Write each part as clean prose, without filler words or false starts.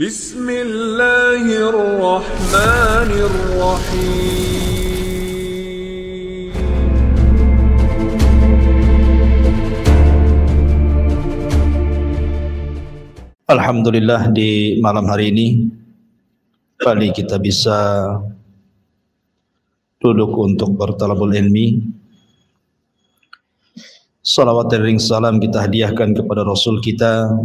Bismillahirrahmanirrahim. Alhamdulillah, di malam hari ini kembali kita bisa duduk untuk bertalabul ilmi. Salawat dan ring salam kita hadiahkan kepada Rasul kita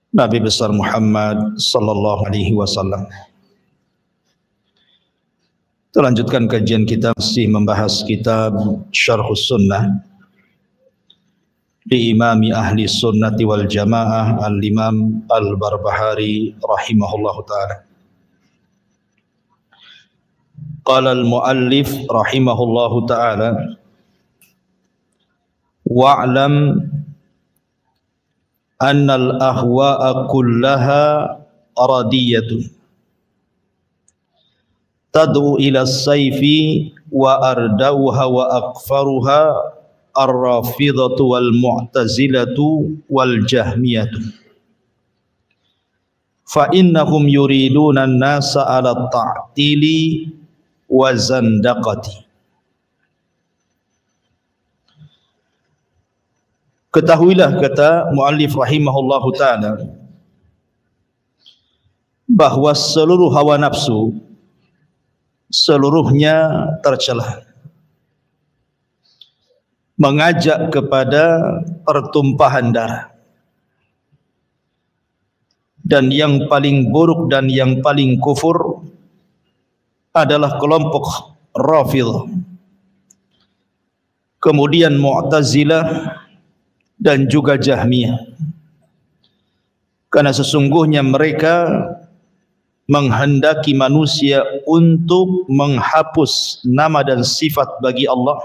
Nabi besar Muhammad sallallahu alaihi wasallam. Kita lanjutkan kajian kita, masih membahas kitab Syarhus Sunnah di Imami Ahli Sunnati wal Jamaah Al-Imam Al-Barbahari rahimahullahu ta'ala. Qala al-muallif rahimahullahu ta'ala: wa'lam anna al-ahwa'a kullaha radiyatun tad'u ila as-sayfi wa ardauha wa aqfaruha ar-rafidhatu wal mu'tazilatu wal jahmiyatu fa innahum yuriduna an-nasa ala ta'tili wa zandaqati. Ketahuilah, kata muallif rahimahullahu ta'ala, bahwa seluruh hawa nafsu seluruhnya tercela, mengajak kepada pertumpahan darah, dan yang paling buruk dan yang paling kufur adalah kelompok Rafidhah, kemudian Mu'tazilah dan juga Jahmiyah, karena sesungguhnya mereka menghendaki manusia untuk menghapus nama dan sifat bagi Allah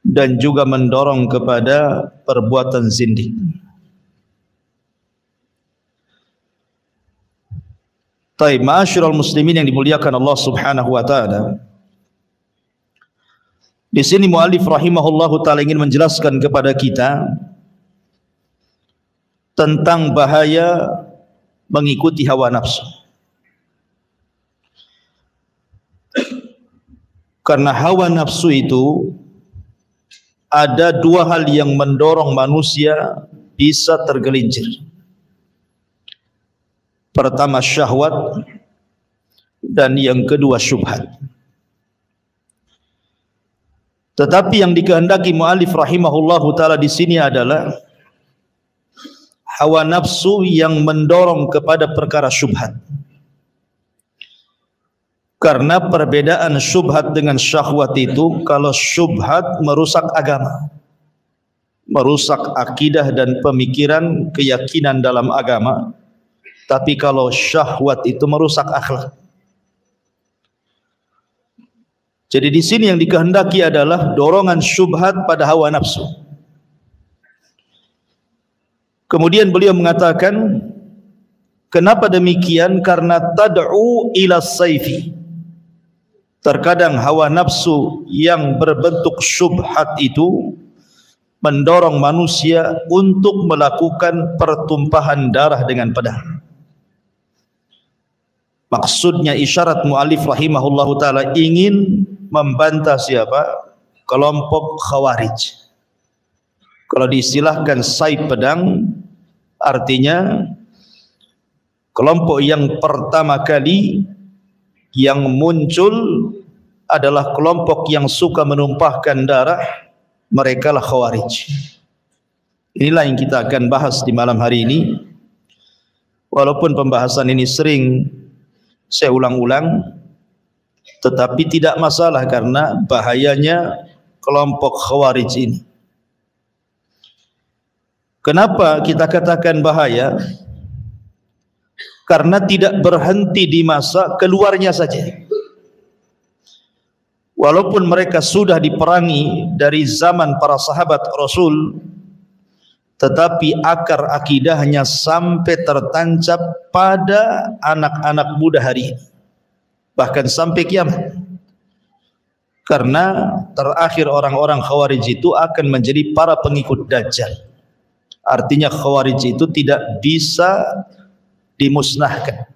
dan juga mendorong kepada perbuatan zindik. Taib, ma'asyiral muslimin yang dimuliakan Allah Subhanahu wa taala. Di sini muallif rahimahullahu taala ingin menjelaskan kepada kita tentang bahaya mengikuti hawa nafsu. Karena hawa nafsu itu ada dua hal yang mendorong manusia bisa tergelincir. Pertama syahwat, dan yang kedua syubhat. Tetapi yang dikehendaki muallif rahimahullahu taala di sini adalah hawa nafsu yang mendorong kepada perkara syubhat. Karena perbedaan syubhat dengan syahwat itu, kalau syubhat merusak agama, merusak akidah dan pemikiran, keyakinan dalam agama. Tapi kalau syahwat itu merusak akhlak. Jadi di sini yang dikehendaki adalah dorongan syubhat pada hawa nafsu. Kemudian beliau mengatakan, kenapa demikian? Karena tad'u ila sayfi. Terkadang hawa nafsu yang berbentuk syubhat itu mendorong manusia untuk melakukan pertumpahan darah dengan pedang. Maksudnya isyarat muallif rahimahullahu taala ingin membantah siapa? Kelompok Khawarij. Kalau diistilahkan saib pedang, artinya kelompok yang pertama kali yang muncul adalah kelompok yang suka menumpahkan darah, mereka lah Khawarij. Inilah yang kita akan bahas di malam hari ini. Walaupun pembahasan ini sering saya ulang-ulang, tetapi tidak masalah karena bahayanya kelompok Khawarij ini. Kenapa kita katakan bahaya? Karena tidak berhenti di masa keluarnya saja. Walaupun mereka sudah diperangi dari zaman para sahabat Rasul, tetapi akar akidahnya sampai tertancap pada anak-anak muda hari ini, bahkan sampai kiamat. Karena terakhir orang-orang Khawarij itu akan menjadi para pengikut Dajjal. Artinya Khawarij itu tidak bisa dimusnahkan.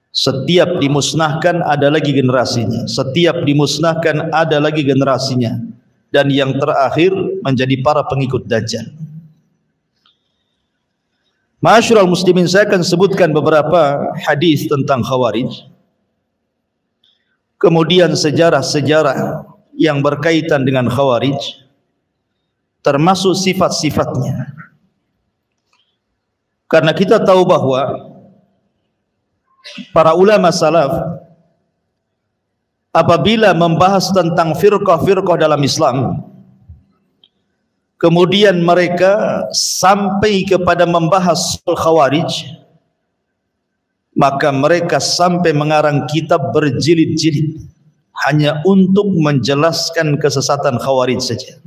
Setiap dimusnahkan ada lagi generasinya, setiap dimusnahkan ada lagi generasinya, dan yang terakhir menjadi para pengikut Dajjal. Ma'asyiral muslimin, saya akan sebutkan beberapa hadis tentang Khawarij, kemudian sejarah-sejarah yang berkaitan dengan Khawarij, termasuk sifat-sifatnya. Karena kita tahu bahwa para ulama salaf apabila membahas tentang firqah-firqah dalam Islam, kemudian mereka sampai kepada membahas Khawarij, maka mereka sampai mengarang kitab berjilid-jilid hanya untuk menjelaskan kesesatan Khawarij saja.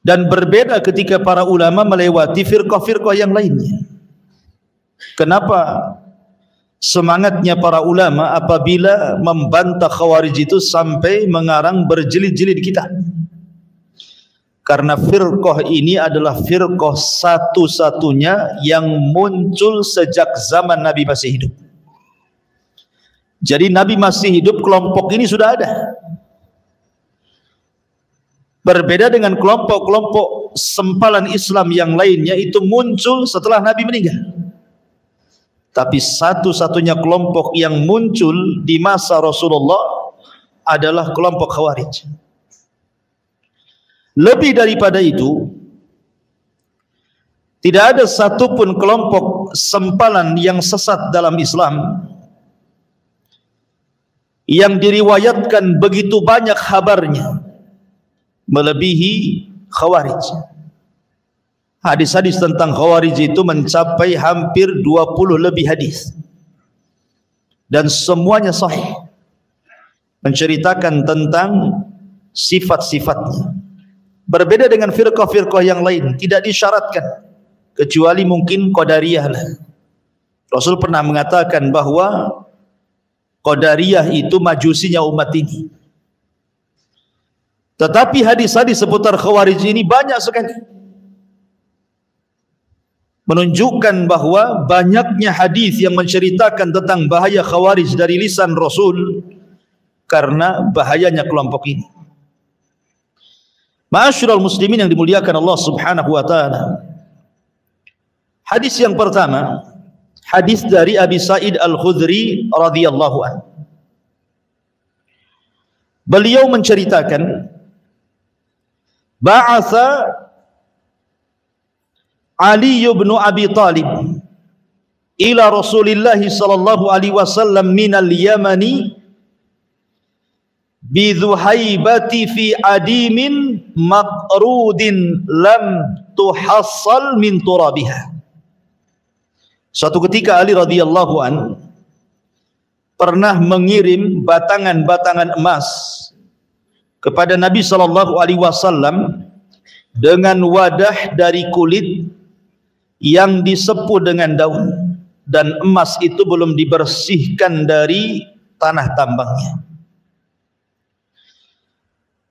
Dan berbeda ketika para ulama melewati firqah-firqah yang lainnya. Kenapa semangatnya para ulama apabila membantah Khawarij itu sampai mengarang berjilid-jilid kitab? Karena firqah ini adalah firqah satu-satunya yang muncul sejak zaman Nabi masih hidup. Jadi Nabi masih hidup, kelompok ini sudah ada. Berbeda dengan kelompok-kelompok sempalan Islam yang lainnya, itu muncul setelah Nabi meninggal. Tapi satu-satunya kelompok yang muncul di masa Rasulullah adalah kelompok Khawarij. Lebih daripada itu, tidak ada satupun kelompok sempalan yang sesat dalam Islam yang diriwayatkan begitu banyak kabarnya melebihi Khawarij. Hadis-hadis tentang Khawarij itu mencapai hampir 20 lebih hadis, dan semuanya sahih, menceritakan tentang sifat-sifatnya. Berbeda dengan firqah-firqah yang lain, tidak disyaratkan, kecuali mungkin Qadariyah lah. Rasul pernah mengatakan bahwa Qadariyah itu majusinya umat ini. Tetapi hadis-hadis seputar Khawarij ini banyak sekali, menunjukkan bahwa banyaknya hadis yang menceritakan tentang bahaya Khawarij dari lisan Rasul karena bahayanya kelompok ini. Ma'asyiral muslimin yang dimuliakan Allah Subhanahu wa taala. Hadis yang pertama, hadis dari Abi Sa'id Al-Khudri radhiyallahu anhu. Beliau menceritakan, ba'atha Ali bin Abi Talib ila Rasulillah sallallahu alaihi wasallam minal Yamani bi Dhuhaibati fi adimin maqrudin lam tuhassal min turabiha. Suatu ketika Ali radhiyallahu an pernah mengirim batangan-batangan emas kepada Nabi sallallahu alaihi wasallam dengan wadah dari kulit yang disepuh dengan daun, dan emas itu belum dibersihkan dari tanah tambangnya.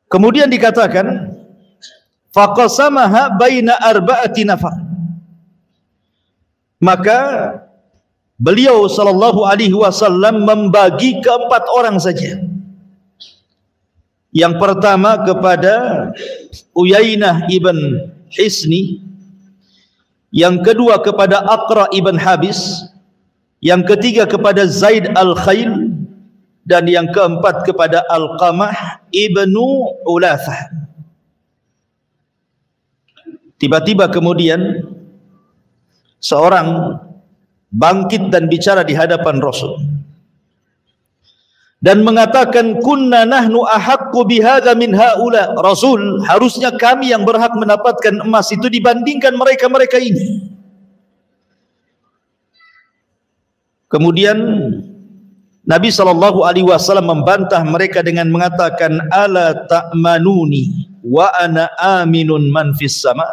Kemudian dikatakan, faqasamaha baina arba'ati nafar. Maka beliau sallallahu alaihi wasallam membagi ke 4 orang saja. Yang pertama kepada Uyainah ibn Hisni, yang kedua kepada Aqra ibn Habis, yang ketiga kepada Zaid al-Khail, dan yang keempat kepada Al-Qamah ibnu Ulathah. Tiba-tiba kemudian seorang bangkit dan bicara di hadapan Rasul dan mengatakan, kunna nahnu ahaqqu bihadza min haula. Rasul, harusnya kami yang berhak mendapatkan emas itu dibandingkan mereka-mereka ini. Kemudian Nabi sallallahu alaihi wasallam membantah mereka dengan mengatakan, ala ta'manuni wa ana aminun man fis sama.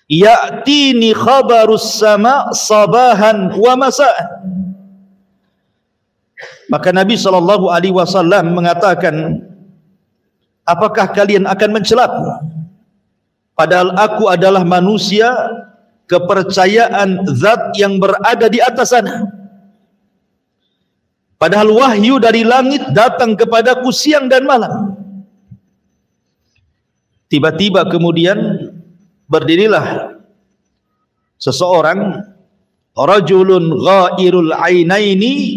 Ya'tini khabarus sama sabahan wa masa'an. Maka Nabi sallallahu alaihi wasallam mengatakan, apakah kalian akan mencelaku? Padahal aku adalah manusia kepercayaan zat yang berada di atas sana. Padahal wahyu dari langit datang kepadaku siang dan malam. Tiba-tiba kemudian berdirilah seseorang, rajulun ghairul ainaini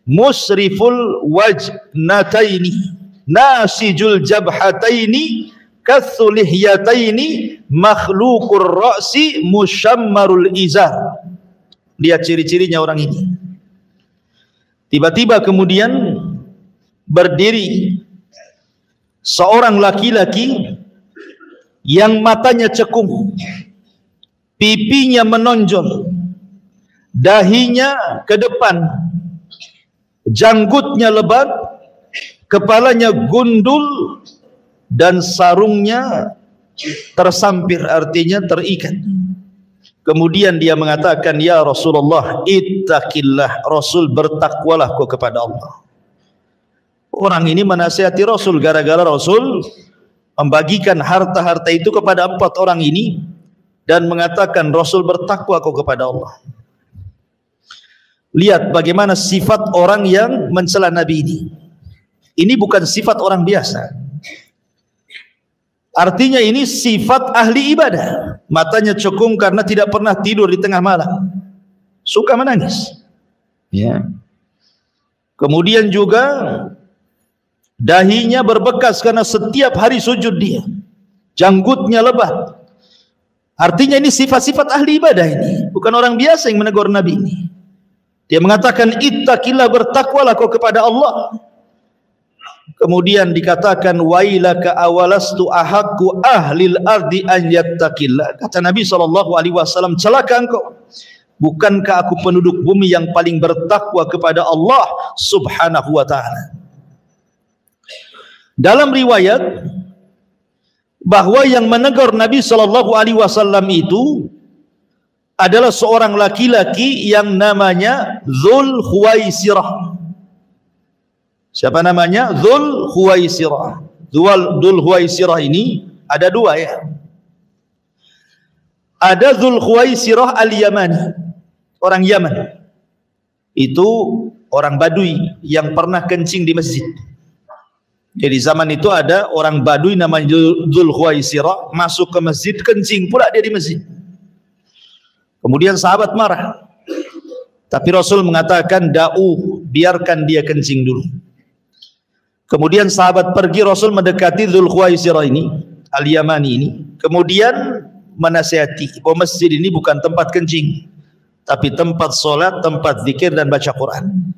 musriful wajnataini nasijul jabhataini kathulihyataini makhluqur ra'si musyammarul izar. Lihat ciri-cirinya orang ini. Tiba-tiba kemudian berdiri seorang laki-laki yang matanya cekung, pipinya menonjol, dahinya ke depan, janggutnya lebat, kepalanya gundul, dan sarungnya tersampir, artinya terikat. Kemudian dia mengatakan, ya Rasulullah, ittaqillah, Rasul bertakwalah kau kepada Allah. Orang ini menasihati Rasul gara-gara Rasul membagikan harta-harta itu kepada 4 orang ini dan mengatakan, Rasul bertakwa kau kepada Allah. Lihat bagaimana sifat orang yang mencela Nabi ini. Ini bukan sifat orang biasa. Artinya ini sifat ahli ibadah. Matanya cekung karena tidak pernah tidur di tengah malam. Suka menangis. Ya. Kemudian juga dahinya berbekas karena setiap hari sujud dia. Janggutnya lebat. Artinya ini sifat-sifat ahli ibadah ini. Bukan orang biasa yang menegur Nabi ini. Dia mengatakan, ittaqillah, bertakwalah kau kepada Allah. Kemudian dikatakan, wailaka awalastu ahakku ahlil ardi an yattaqillah. Kata Nabi SAW, celaka engkau, bukankah aku penduduk bumi yang paling bertakwa kepada Allah subhanahu wa ta'ala. Dalam riwayat bahwa yang menegur Nabi SAW itu adalah seorang laki-laki yang namanya Dzul Khuwaisirah. Siapa namanya? Dzul Khuwaisirah. Dzul Khuwaisirah ini ada 2 ya. Ada Dzul Khuwaisirah al-Yamani, orang Yaman. Itu orang Badui yang pernah kencing di masjid. Jadi zaman itu ada orang Badui namanya Dzul Khuwaisirah masuk ke masjid, kencing pula dia di masjid. Kemudian sahabat marah. Tapi Rasul mengatakan, da'u, biarkan dia kencing dulu. Kemudian sahabat pergi, Rasul mendekati Dzul Khuwaisirah ini, Al-Yamani ini. Kemudian menasihati bahwa masjid ini bukan tempat kencing, tapi tempat solat, tempat zikir dan baca Quran.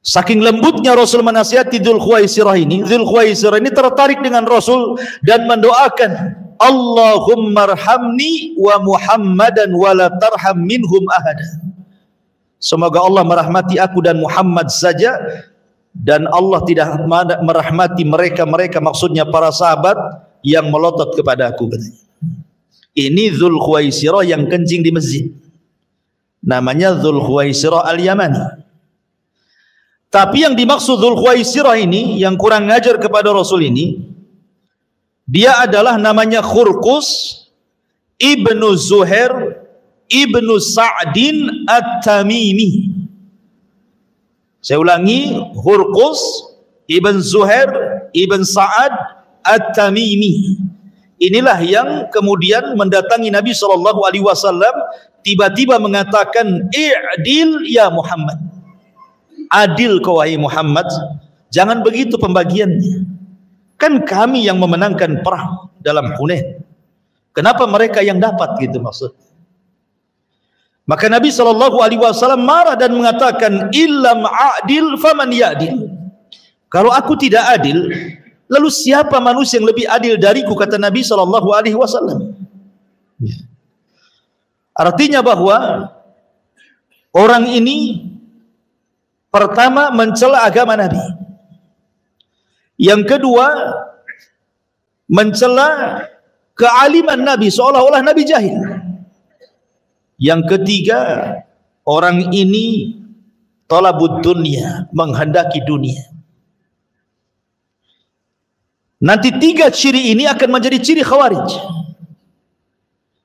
Saking lembutnya Rasul menasihati Dzul Khuwaisirah ini, Dzul Khuwaisirah ini tertarik dengan Rasul dan mendoakan, Allahumma arhamni wa Muhammadan wa la tarham minhum ahada. Semoga Allah merahmati aku dan Muhammad saja, dan Allah tidak merahmati mereka, maksudnya para sahabat yang melotot kepada aku, katanya. Ini Dzul Khuwaisirah yang kencing di masjid. Namanya Dzul Khuwaisirah al-Yamani. Tapi yang dimaksud Dzul Khuwaisirah ini yang kurang ngajar kepada Rasul ini, dia adalah namanya Khurqus ibnu Zuhair ibnu Sa'din at-Tamimi. Saya ulangi, Khurqus ibn Zuhair ibn Sa'ad at-Tamimi. Inilah yang kemudian mendatangi Nabi SAW, tiba-tiba mengatakan, i'dil ya Muhammad, adil kau wahai Muhammad, jangan begitu pembagiannya. Kan kami yang memenangkan perang dalam Hunain, kenapa mereka yang dapat, gitu maksud. Maka Nabi SAW marah dan mengatakan, illam a'dil faman ya'dil. Kalau aku tidak adil, lalu siapa manusia yang lebih adil dariku, kata Nabi SAW. Artinya bahwa orang ini pertama mencela agama Nabi, yang kedua mencela kealiman Nabi, seolah-olah Nabi jahil. Yang ketiga, orang ini talabud dunia, menghendaki dunia. Nanti 3 ciri ini akan menjadi ciri Khawarij.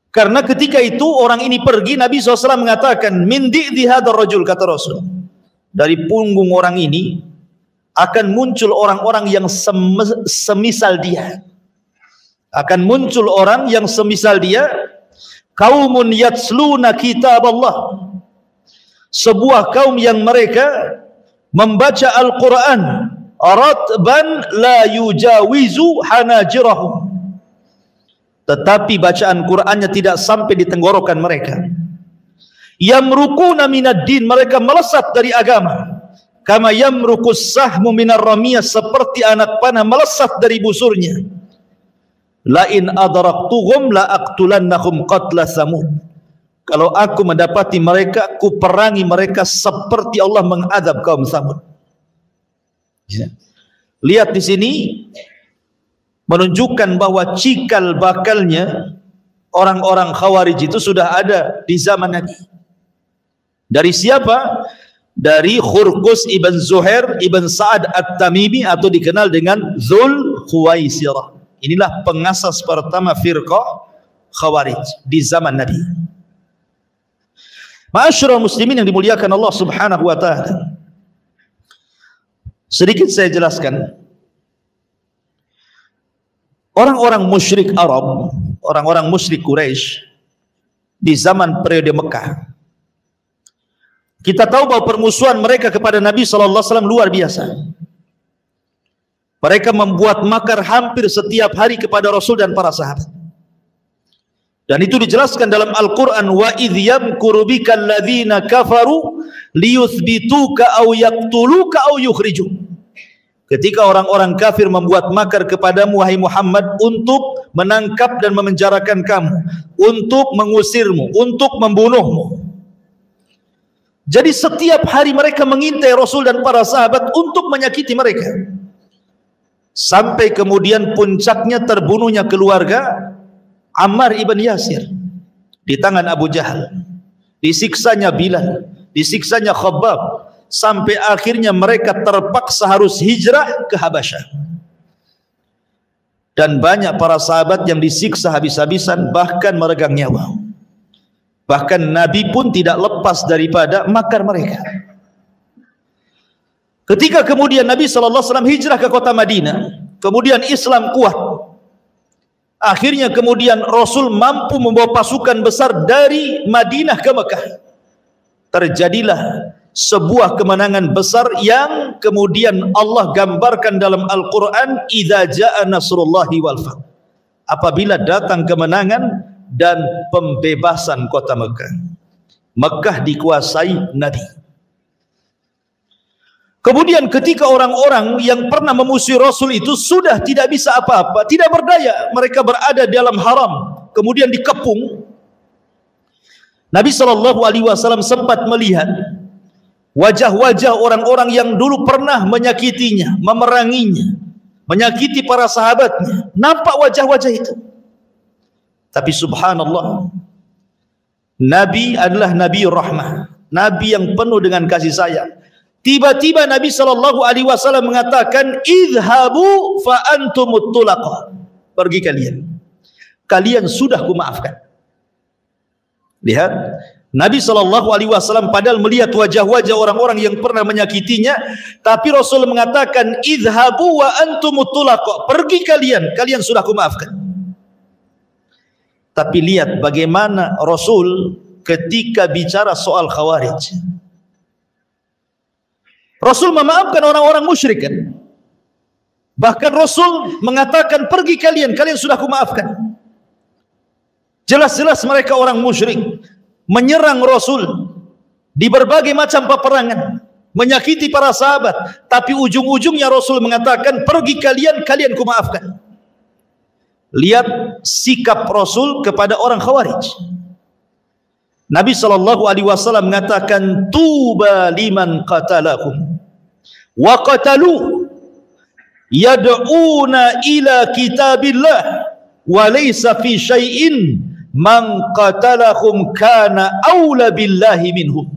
Karena ketika itu orang ini pergi, Nabi SAW mengatakan, min di'di hadzal rajul, kata Rasul, dari punggung orang ini akan muncul orang-orang yang semisal dia. Akan muncul orang yang semisal dia, kaumun yatsluna kitab Allah, sebuah kaum yang mereka membaca Al-Quran ratban la yujawizu hanajirahum, tetapi bacaan Qur'annya tidak sampai di tenggorokan mereka. Yamrukuna minad din, mereka melesat dari agama. Kama yamrukus sahmu minar ramiyah, seperti anak panah melesat dari busurnya. La in adraktuhum la aqtulannahum qatla Samud. Kalau aku mendapati mereka, ku perangi mereka seperti Allah mengadab kaum Samud. Lihat di sini menunjukkan bahwa cikal bakalnya orang-orang Khawarij itu sudah ada di zaman Nabi. Dari siapa? Dari Khurqus ibn Zuhair ibn Sa'ad at-Tamimi, atau dikenal dengan Dzul Khuwaisirah. Inilah pengasas pertama firqah Khawarij di zaman Nabi. Ma'asyiral muslimin yang dimuliakan Allah Subhanahu wa taala, sedikit saya jelaskan. Orang-orang musyrik Arab, orang-orang musyrik Quraisy di zaman periode Mekah, kita tahu bahwa permusuhan mereka kepada Nabi SAW luar biasa. Mereka membuat makar hampir setiap hari kepada Rasul dan para sahabat. Dan itu dijelaskan dalam Al-Quran, wa idh yamkuru bika alladhina kafaru liyuthbituka aw yaqtuluka aw yukhrijuk. Ketika orang-orang kafir membuat makar kepadamu, wahai Muhammad, untuk menangkap dan memenjarakan kamu, untuk mengusirmu, untuk membunuhmu. Jadi setiap hari mereka mengintai Rasul dan para sahabat untuk menyakiti mereka. Sampai kemudian puncaknya terbunuhnya keluarga Ammar ibn Yasir di tangan Abu Jahal. Disiksanya Bilal, disiksanya Khabbab, sampai akhirnya mereka terpaksa harus hijrah ke Habasyah. Dan banyak para sahabat yang disiksa habis-habisan, bahkan meregang nyawa. Bahkan Nabi pun tidak lepas daripada makar mereka. Ketika kemudian Nabi SAW hijrah ke kota Madinah, kemudian Islam kuat, akhirnya kemudian Rasul mampu membawa pasukan besar dari Madinah ke Mekah. Terjadilah sebuah kemenangan besar yang kemudian Allah gambarkan dalam Al-Quran, idza jaa nasrullahi wal fath, apabila datang kemenangan dan pembebasan kota Mekah. Mekah dikuasai Nabi. Kemudian ketika orang-orang yang pernah memusuhi Rasul itu sudah tidak bisa apa-apa, tidak berdaya, mereka berada dalam haram, kemudian dikepung, Nabi SAW sempat melihat wajah-wajah orang-orang yang dulu pernah menyakitinya, memeranginya, menyakiti para sahabatnya. Nampak wajah-wajah itu. Tapi subhanallah, Nabi adalah Nabi Rahmah, Nabi yang penuh dengan kasih sayang. Tiba-tiba Nabi SAW mengatakan, idhabu fa antumut tulaqa, pergi kalian, kalian sudah kumaafkan. Lihat, Nabi SAW padahal melihat wajah-wajah orang-orang yang pernah menyakitinya, tapi Rasul mengatakan, idhabu wa antumut tulaqa, pergi kalian, kalian sudah kumaafkan. Tapi lihat bagaimana Rasul ketika bicara soal Khawarij. Rasul memaafkan orang-orang musyrik kan? Bahkan Rasul mengatakan, pergi kalian, kalian sudah kumaafkan. Jelas-jelas mereka orang musyrik, menyerang Rasul di berbagai macam peperangan, menyakiti para sahabat, tapi ujung-ujungnya Rasul mengatakan, pergi kalian, kalian kumaafkan. Lihat sikap Rasul kepada orang Khawarij. Nabi SAW mengatakan, tuba liman qatalahum wa qatalu yad'una ila kitabillah wa laysa fi syai'in man qatalahum kana aula billahi minhum.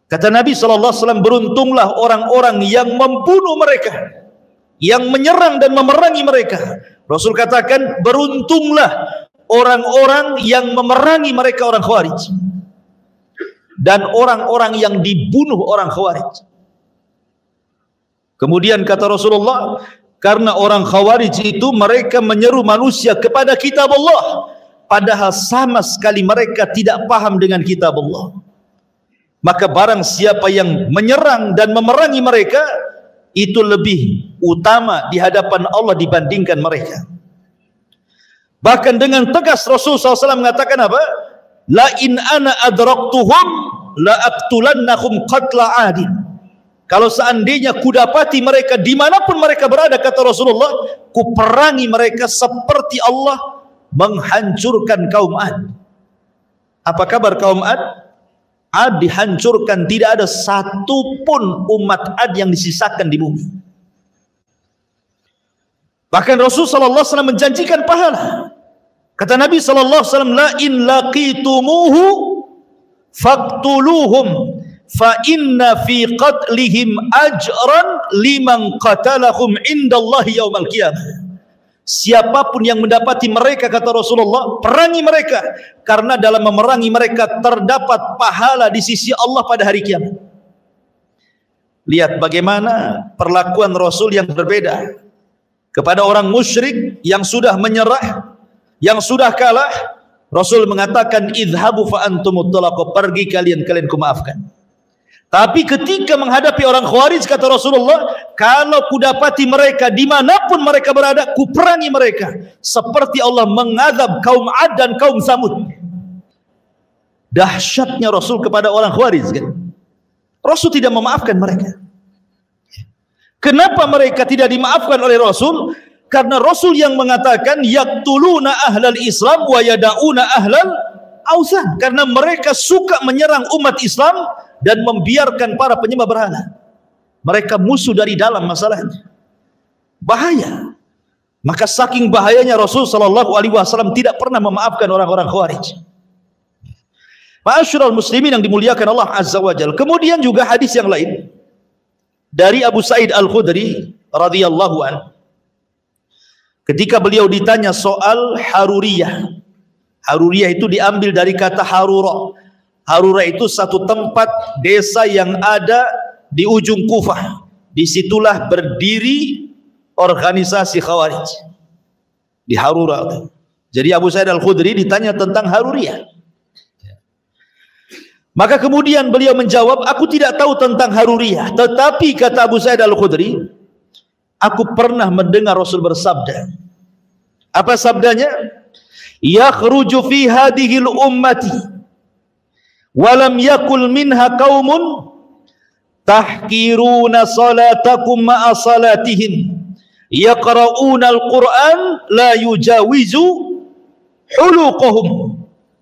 Kata Nabi SAW, beruntunglah orang-orang yang membunuh mereka, yang menyerang dan memerangi mereka. Rasul katakan, beruntunglah orang-orang yang memerangi mereka orang Khawarij dan orang-orang yang dibunuh orang Khawarij. Kemudian kata Rasulullah, karena orang Khawarij itu mereka menyeru manusia kepada kitab Allah, padahal sama sekali mereka tidak paham dengan kitab Allah. Maka barang siapa yang menyerang dan memerangi mereka, itu lebih utama di hadapan Allah dibandingkan mereka. Bahkan dengan tegas Rasul SAW mengatakan apa? La in ana adraktuhum la aqtulannahum qatla adin. Kalau seandainya kudapati mereka dimanapun mereka berada, kata Rasulullah, kuperangi mereka seperti Allah menghancurkan kaum Ad. Apa kabar kaum Ad? Ad dihancurkan, tidak ada satu pun umat Ad yang disisakan di bumi. Bahkan Rasulullah SAW menjanjikan pahala. Kata Nabi SAW, la in laqitumuhu faqtuluhum fa inna fi qatlihim ajran liman qatalahum indallahi yaumal qiyamah. Siapapun yang mendapati mereka, kata Rasulullah, perangi mereka, karena dalam memerangi mereka terdapat pahala di sisi Allah pada hari kiamat. Lihat bagaimana perlakuan Rasul yang berbeda kepada orang musyrik yang sudah menyerah, yang sudah kalah. Rasul mengatakan, idhabu fa antumut talaqu, pergi kalian kumaafkan. Tapi ketika menghadapi orang Khawarij, kata Rasulullah, kalau kudapati mereka dimanapun mereka berada, kuperangi mereka seperti Allah mengadab kaum Ad dan kaum Samud. Dahsyatnya Rasul kepada orang Khawarij, kan? Rasul tidak memaafkan mereka. Kenapa mereka tidak dimaafkan oleh Rasul? Karena Rasul yang mengatakan yaqtuluna ahlal Islam wa yada'una ahlal ausan. Karena mereka suka menyerang umat Islam dan membiarkan para penyembah berhala. Mereka musuh dari dalam masalahnya. Bahaya. Maka saking bahayanya Rasul sallallahu alaihi wasallam tidak pernah memaafkan orang-orang Khawarij. Ma'asyiral muslimin yang dimuliakan Allah Azza wa Jalla. Kemudian juga hadis yang lain dari Abu Sa'id Al-Khudri radhiyallahu anhu. Ketika beliau ditanya soal Haruriyah. Haruriyah itu diambil dari kata Harura. Harura itu satu tempat desa yang ada di ujung Kufah. Disitulah berdiri organisasi Khawarij di Harura. Jadi Abu Sa'id Al-Khudri ditanya tentang Haruriyah. Maka kemudian beliau menjawab, aku tidak tahu tentang Haruriyah, tetapi kata Abu Sa'id Al-Khudri, aku pernah mendengar Rasul bersabda. Apa sabdanya? Yakhruju fi hadhil ummati walam yakul minha qaumun tahkiruna salatakum ma'a salatihim yaqra'una al-Qur'an la yujawizu huluqahum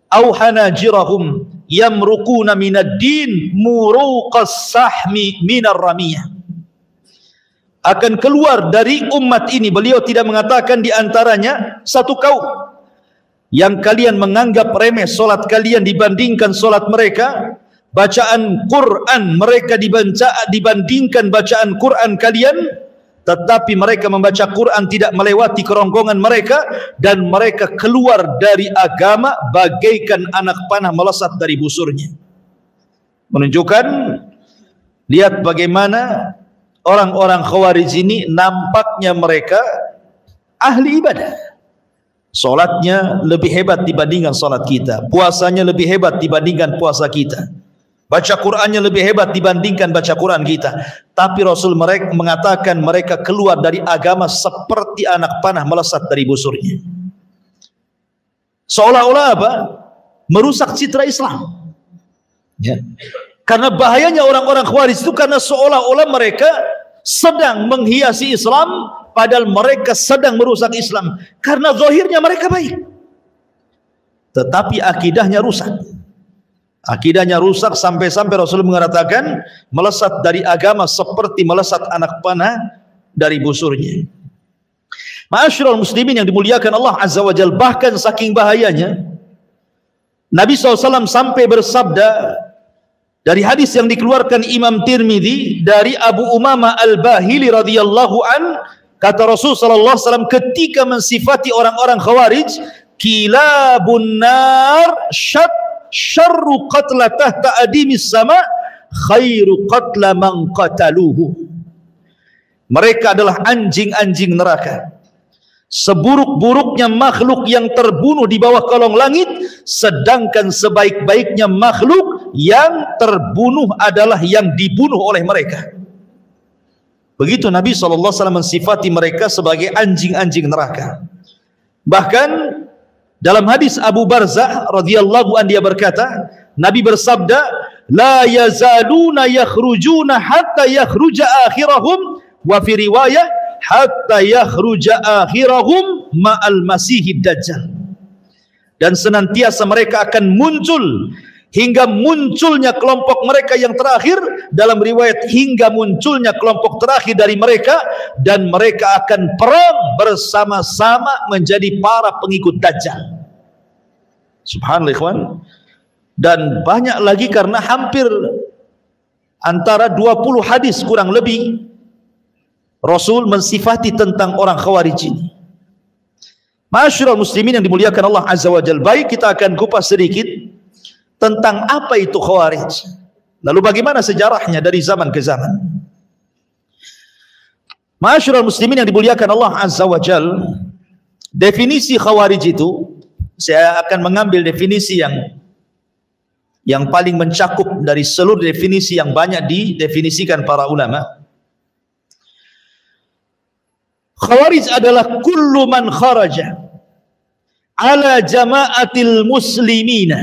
aw hanajirahum yamruquna minad din muruqas sahmi minar ramiyah. Akan keluar dari umat ini, beliau tidak mengatakan di antaranya satu kaum yang kalian menganggap remeh solat kalian dibandingkan solat mereka, bacaan Quran mereka dibandingkan bacaan Quran kalian, tetapi mereka membaca Quran tidak melewati kerongkongan mereka, dan mereka keluar dari agama bagaikan anak panah melesat dari busurnya. Menunjukkan, lihat bagaimana orang-orang Khawarij ini nampaknya mereka ahli ibadah. Solatnya lebih hebat dibandingkan solat kita, puasanya lebih hebat dibandingkan puasa kita, baca Qurannya lebih hebat dibandingkan baca Quran kita. Tapi Rasul mereka mengatakan mereka keluar dari agama seperti anak panah melesat dari busurnya. Seolah-olah apa? Merusak citra Islam. Ya. Karena bahayanya orang-orang Khawarij itu karena seolah-olah mereka sedang menghiasi Islam, padahal mereka sedang merusak Islam. Karena zahirnya mereka baik, tetapi akidahnya rusak. Akidahnya rusak sampai-sampai Rasul mengatakan melesat dari agama seperti melesat anak panah dari busurnya. Ma'asyiral muslimin yang dimuliakan Allah Azza wa Jalla, bahkan saking bahayanya Nabi SAW sampai bersabda dari hadis yang dikeluarkan Imam Tirmidzi dari Abu Umamah Al-Bahili radhiyallahu an, kata Rasul sallallahu alaihi wasallam ketika mensifati orang-orang Khawarij, kilabun nar syarru qatla tahta adimis sama khairu qatla man qataluhu. Mereka adalah anjing-anjing neraka, seburuk-buruknya makhluk yang terbunuh di bawah kolong langit, sedangkan sebaik-baiknya makhluk yang terbunuh adalah yang dibunuh oleh mereka. Begitu Nabi SAW mensifati mereka sebagai anjing-anjing neraka. Bahkan dalam hadis Abu Barzah radhiyallahu anhu dia berkata, Nabi bersabda, la yazaluna yakhrujuna hatta yakhruja akhirahum, wa fi riwayah hatta yakhruja akhirahum ma'al masihid dajjal. Dan senantiasa mereka akan muncul hingga munculnya kelompok mereka yang terakhir, dalam riwayat hingga munculnya kelompok terakhir dari mereka, dan mereka akan perang bersama-sama menjadi para pengikut dajjal. Subhanallah ikhwan. Dan banyak lagi, karena hampir antara 20 hadis kurang lebih Rasul mensifati tentang orang Khawarij ini. Ma'asyiral muslimin yang dimuliakan Allah Azza wa Jalla, baik kita akan kupas sedikit tentang apa itu Khawarij, lalu bagaimana sejarahnya dari zaman ke zaman. Ma'asyiral muslimin yang dimuliakan Allah Azza wa Jalla, definisi Khawarij itu, saya akan mengambil definisi yang paling mencakup dari seluruh definisi yang banyak didefinisikan para ulama. Khawarij adalah kullu man kharaja ala jama'atil muslimina.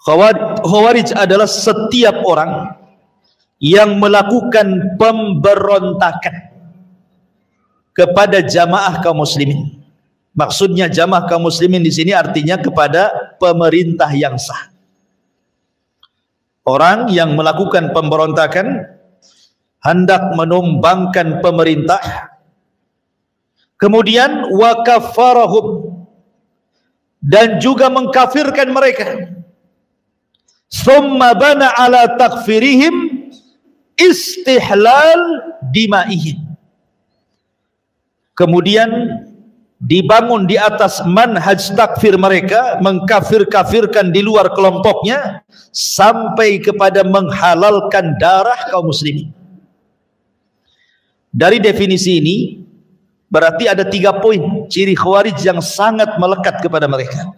Khawarij adalah setiap orang yang melakukan pemberontakan kepada jamaah kaum muslimin. Maksudnya jamaah kaum muslimin di sini artinya kepada pemerintah yang sah. Orang yang melakukan pemberontakan, hendak menumbangkan pemerintah, kemudian wa kafarahum, dan juga mengkafirkan mereka, thumma bana ala takfirihim istihlal dimaihim, kemudian dibangun di atas manhaj takfir mereka, mengkafir-kafirkan di luar kelompoknya sampai kepada menghalalkan darah kaum muslimin. Dari definisi ini berarti ada 3 poin ciri Khawarij yang sangat melekat kepada mereka.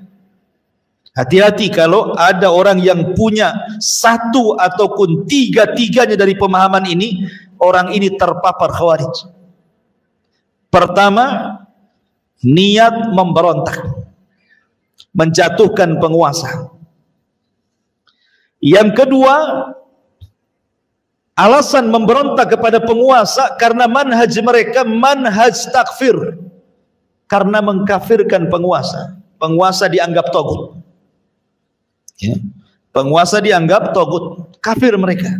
Hati-hati kalau ada orang yang punya satu ataupun tiga-tiganya dari pemahaman ini, orang ini terpapar Khawarij. Pertama, niat memberontak, menjatuhkan penguasa. Yang kedua, alasan memberontak kepada penguasa karena manhaj mereka manhaj takfir, karena mengkafirkan penguasa. Penguasa dianggap togut, ya. Penguasa dianggap togut, kafir mereka.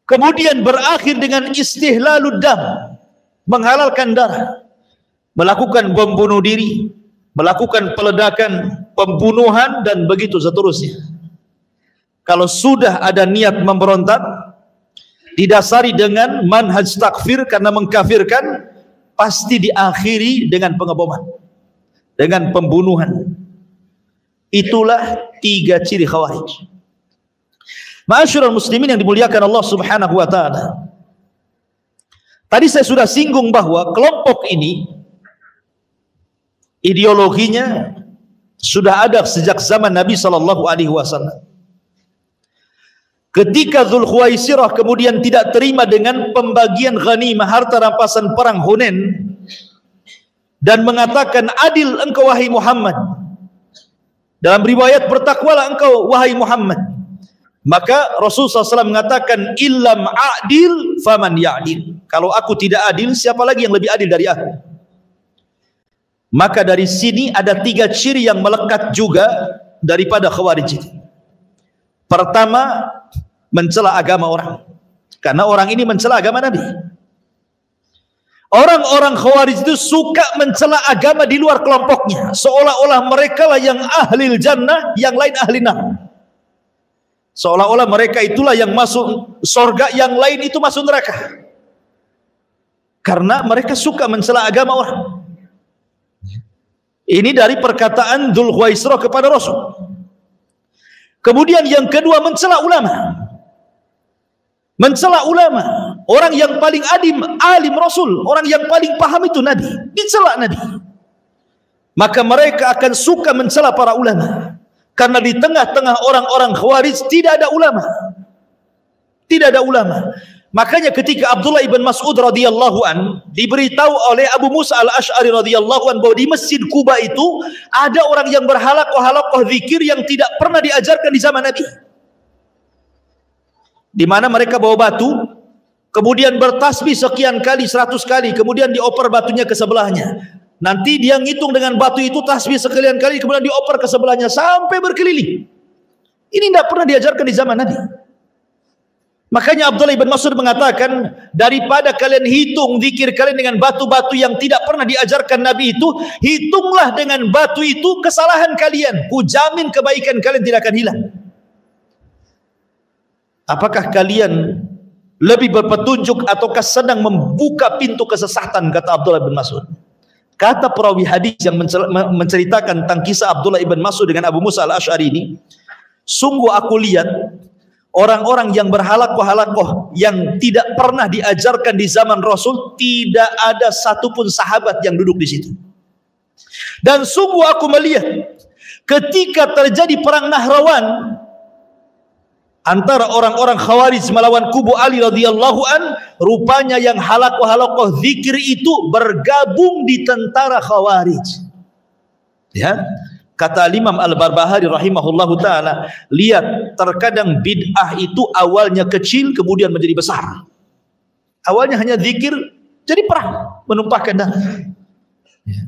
Kemudian berakhir dengan istihlalud dam, menghalalkan darah, melakukan bom bunuh diri, melakukan peledakan, pembunuhan, dan begitu seterusnya. Kalau sudah ada niat memberontak didasari dengan manhaj takfir karena mengkafirkan, pasti diakhiri dengan pengeboman, dengan pembunuhan. Itulah 3 ciri Khawarij. Ma'asyiral muslimin yang dimuliakan Allah Subhanahu wa taala. Tadi saya sudah singgung bahwa kelompok ini ideologinya sudah ada sejak zaman Nabi sallallahu alaihi wasallam. Ketika Dzulkhuwaisirah kemudian tidak terima dengan pembagian ghanimah, harta rampasan perang Hunain, dan mengatakan, adil engkau wahai Muhammad, dalam riwayat bertakwalah engkau wahai Muhammad, maka Rasulullah SAW mengatakan, illam adil faman ya'dil, kalau aku tidak adil, siapa lagi yang lebih adil dari aku? Maka dari sini ada 3 ciri yang melekat juga daripada Khawarij. Pertama, mencela agama orang, karena orang ini mencela agama Nabi. Orang-orang Khawarij itu suka mencela agama di luar kelompoknya, seolah-olah mereka lah yang ahli jannah, yang lain ahli nar. Seolah-olah mereka itulah yang masuk surga, yang lain itu masuk neraka. Karena mereka suka mencela agama orang. Ini dari perkataan Dzul Khuwaisirah kepada Rasul. Kemudian yang kedua, mencela ulama. Mencela ulama, orang yang paling alim Rasul, orang yang paling paham itu Nabi, dicela Nabi. Maka mereka akan suka mencela para ulama, karena di tengah-tengah orang-orang Khawarij tidak ada ulama. Tidak ada ulama. Makanya ketika Abdullah ibn Mas'ud radhiyallahu an diberitahu oleh Abu Musa al-Ash'ari radhiyallahu an bahwa di Masjid Quba itu ada orang yang berhalaqah zikir yang tidak pernah diajarkan di zaman Nabi. Di mana mereka bawa batu, kemudian bertasbih sekian kali, 100 kali, kemudian dioper batunya ke sebelahnya. Nanti dia ngitung dengan batu itu tasbih sekian kali, kemudian dioper ke sebelahnya sampai berkeliling. Ini tidak pernah diajarkan di zaman Nabi. Makanya Abdullah ibn Mas'ud mengatakan, daripada kalian hitung zikir kalian dengan batu-batu yang tidak pernah diajarkan Nabi itu, hitunglah dengan batu itu kesalahan kalian. Ku jamin kebaikan kalian tidak akan hilang. Apakah kalian lebih berpetunjuk ataukah sedang membuka pintu kesesatan, kata Abdullah bin Mas'ud. Kata perawi hadis yang menceritakan tentang kisah Abdullah ibn Mas'ud dengan Abu Musa al-Ash'ari ini, sungguh aku lihat orang-orang yang berhalaqah yang tidak pernah diajarkan di zaman Rasul, tidak ada satupun sahabat yang duduk di situ. Dan sungguh aku melihat ketika terjadi perang Nahrawan antara orang-orang Khawarij melawan kubu Ali radhiyallahu an, rupanya yang halaqah zikir itu bergabung di tentara Khawarij. Ya, kata Imam Al-Barbahari rahimahullahu taala, lihat, terkadang bid'ah itu awalnya kecil kemudian menjadi besar. Awalnya hanya zikir, jadi perang, menumpahkan darah. Ya.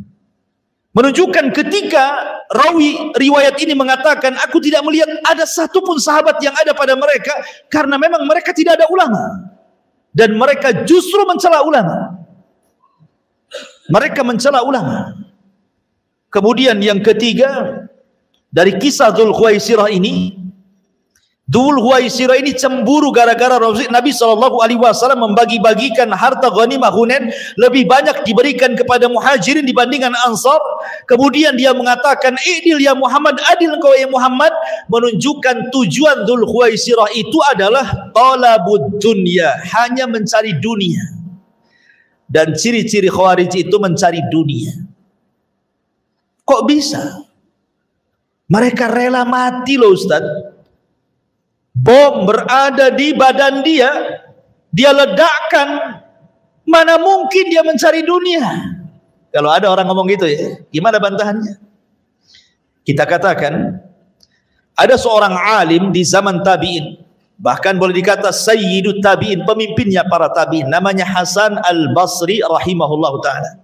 Menunjukkan ketika rawi riwayat ini mengatakan, aku tidak melihat ada satupun sahabat yang ada pada mereka, karena memang mereka tidak ada ulama, dan mereka justru mencela ulama. Mereka mencela ulama. Kemudian yang ketiga, dari kisah Dzul Khuwaisirah ini, Dzul Khuwaisirah ini cemburu gara-gara Nabi SAW membagi-bagikan harta ghanimah Hunain lebih banyak diberikan kepada muhajirin dibandingkan Ansar. Kemudian dia mengatakan, "Idil ya Muhammad, adil engkau ya Muhammad." Menunjukkan tujuan Dzul Khuwaisirah itu adalah talabud dunya, hanya mencari dunia. Dan ciri-ciri Khawarij itu mencari dunia. Kok bisa? Mereka rela mati loh Ustaz. Bom berada di badan dia, dia ledakkan. Mana mungkin dia mencari dunia? Kalau ada orang ngomong gitu ya, gimana bantahannya? Kita katakan, ada seorang alim di zaman tabi'in, bahkan boleh dikata sayyidut tabi'in, pemimpinnya para tabi'in, namanya Hasan al-Basri rahimahullahu ta'ala.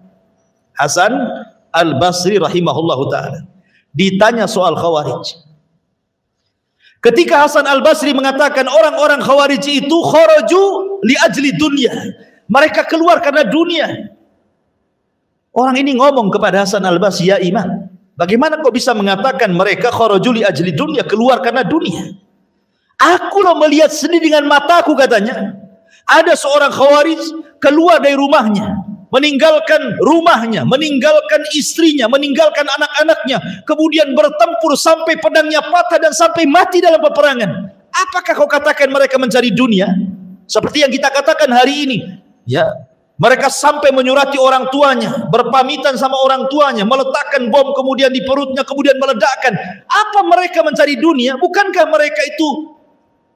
Hasan al-Basri rahimahullahu ta'ala ditanya soal Khawarij. Ketika Hasan al-Basri mengatakan orang-orang Khawarij itu kharaju li ajli dunya, mereka keluar karena dunia. Orang ini ngomong kepada Hasan al-Basri, ya imam, bagaimana kau bisa mengatakan mereka kharaju li ajli dunya, keluar karena dunia? Aku loh melihat sendiri dengan mataku, katanya. Ada seorang Khawarij keluar dari rumahnya, meninggalkan rumahnya, meninggalkan istrinya, meninggalkan anak-anaknya, kemudian bertempur sampai pedangnya patah dan sampai mati dalam peperangan. Apakah kau katakan mereka mencari dunia? Seperti yang kita katakan hari ini, ya, mereka sampai menyurati orang tuanya, berpamitan sama orang tuanya, meletakkan bom kemudian di perutnya, kemudian meledakkan. Apa mereka mencari dunia? Bukankah mereka itu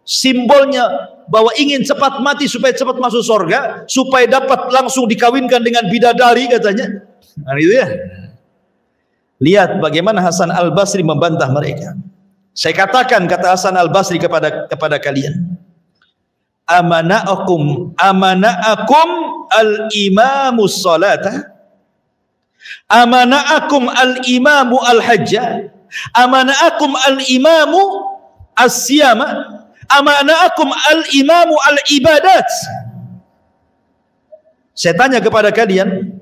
simbolnya bahwa ingin cepat mati supaya cepat masuk surga, supaya dapat langsung dikawinkan dengan bidadari, katanya. Nah, itu ya. Lihat bagaimana Hasan al-Basri membantah mereka. Saya katakan, kata Hasan al-Basri kepada kalian, amana'akum al-imamus salata, amana'akum al-imamu al-hajja, amana'akum al-imamu as-siyama, amana'akum al-imamu al-ibadat. Saya tanya kepada kalian,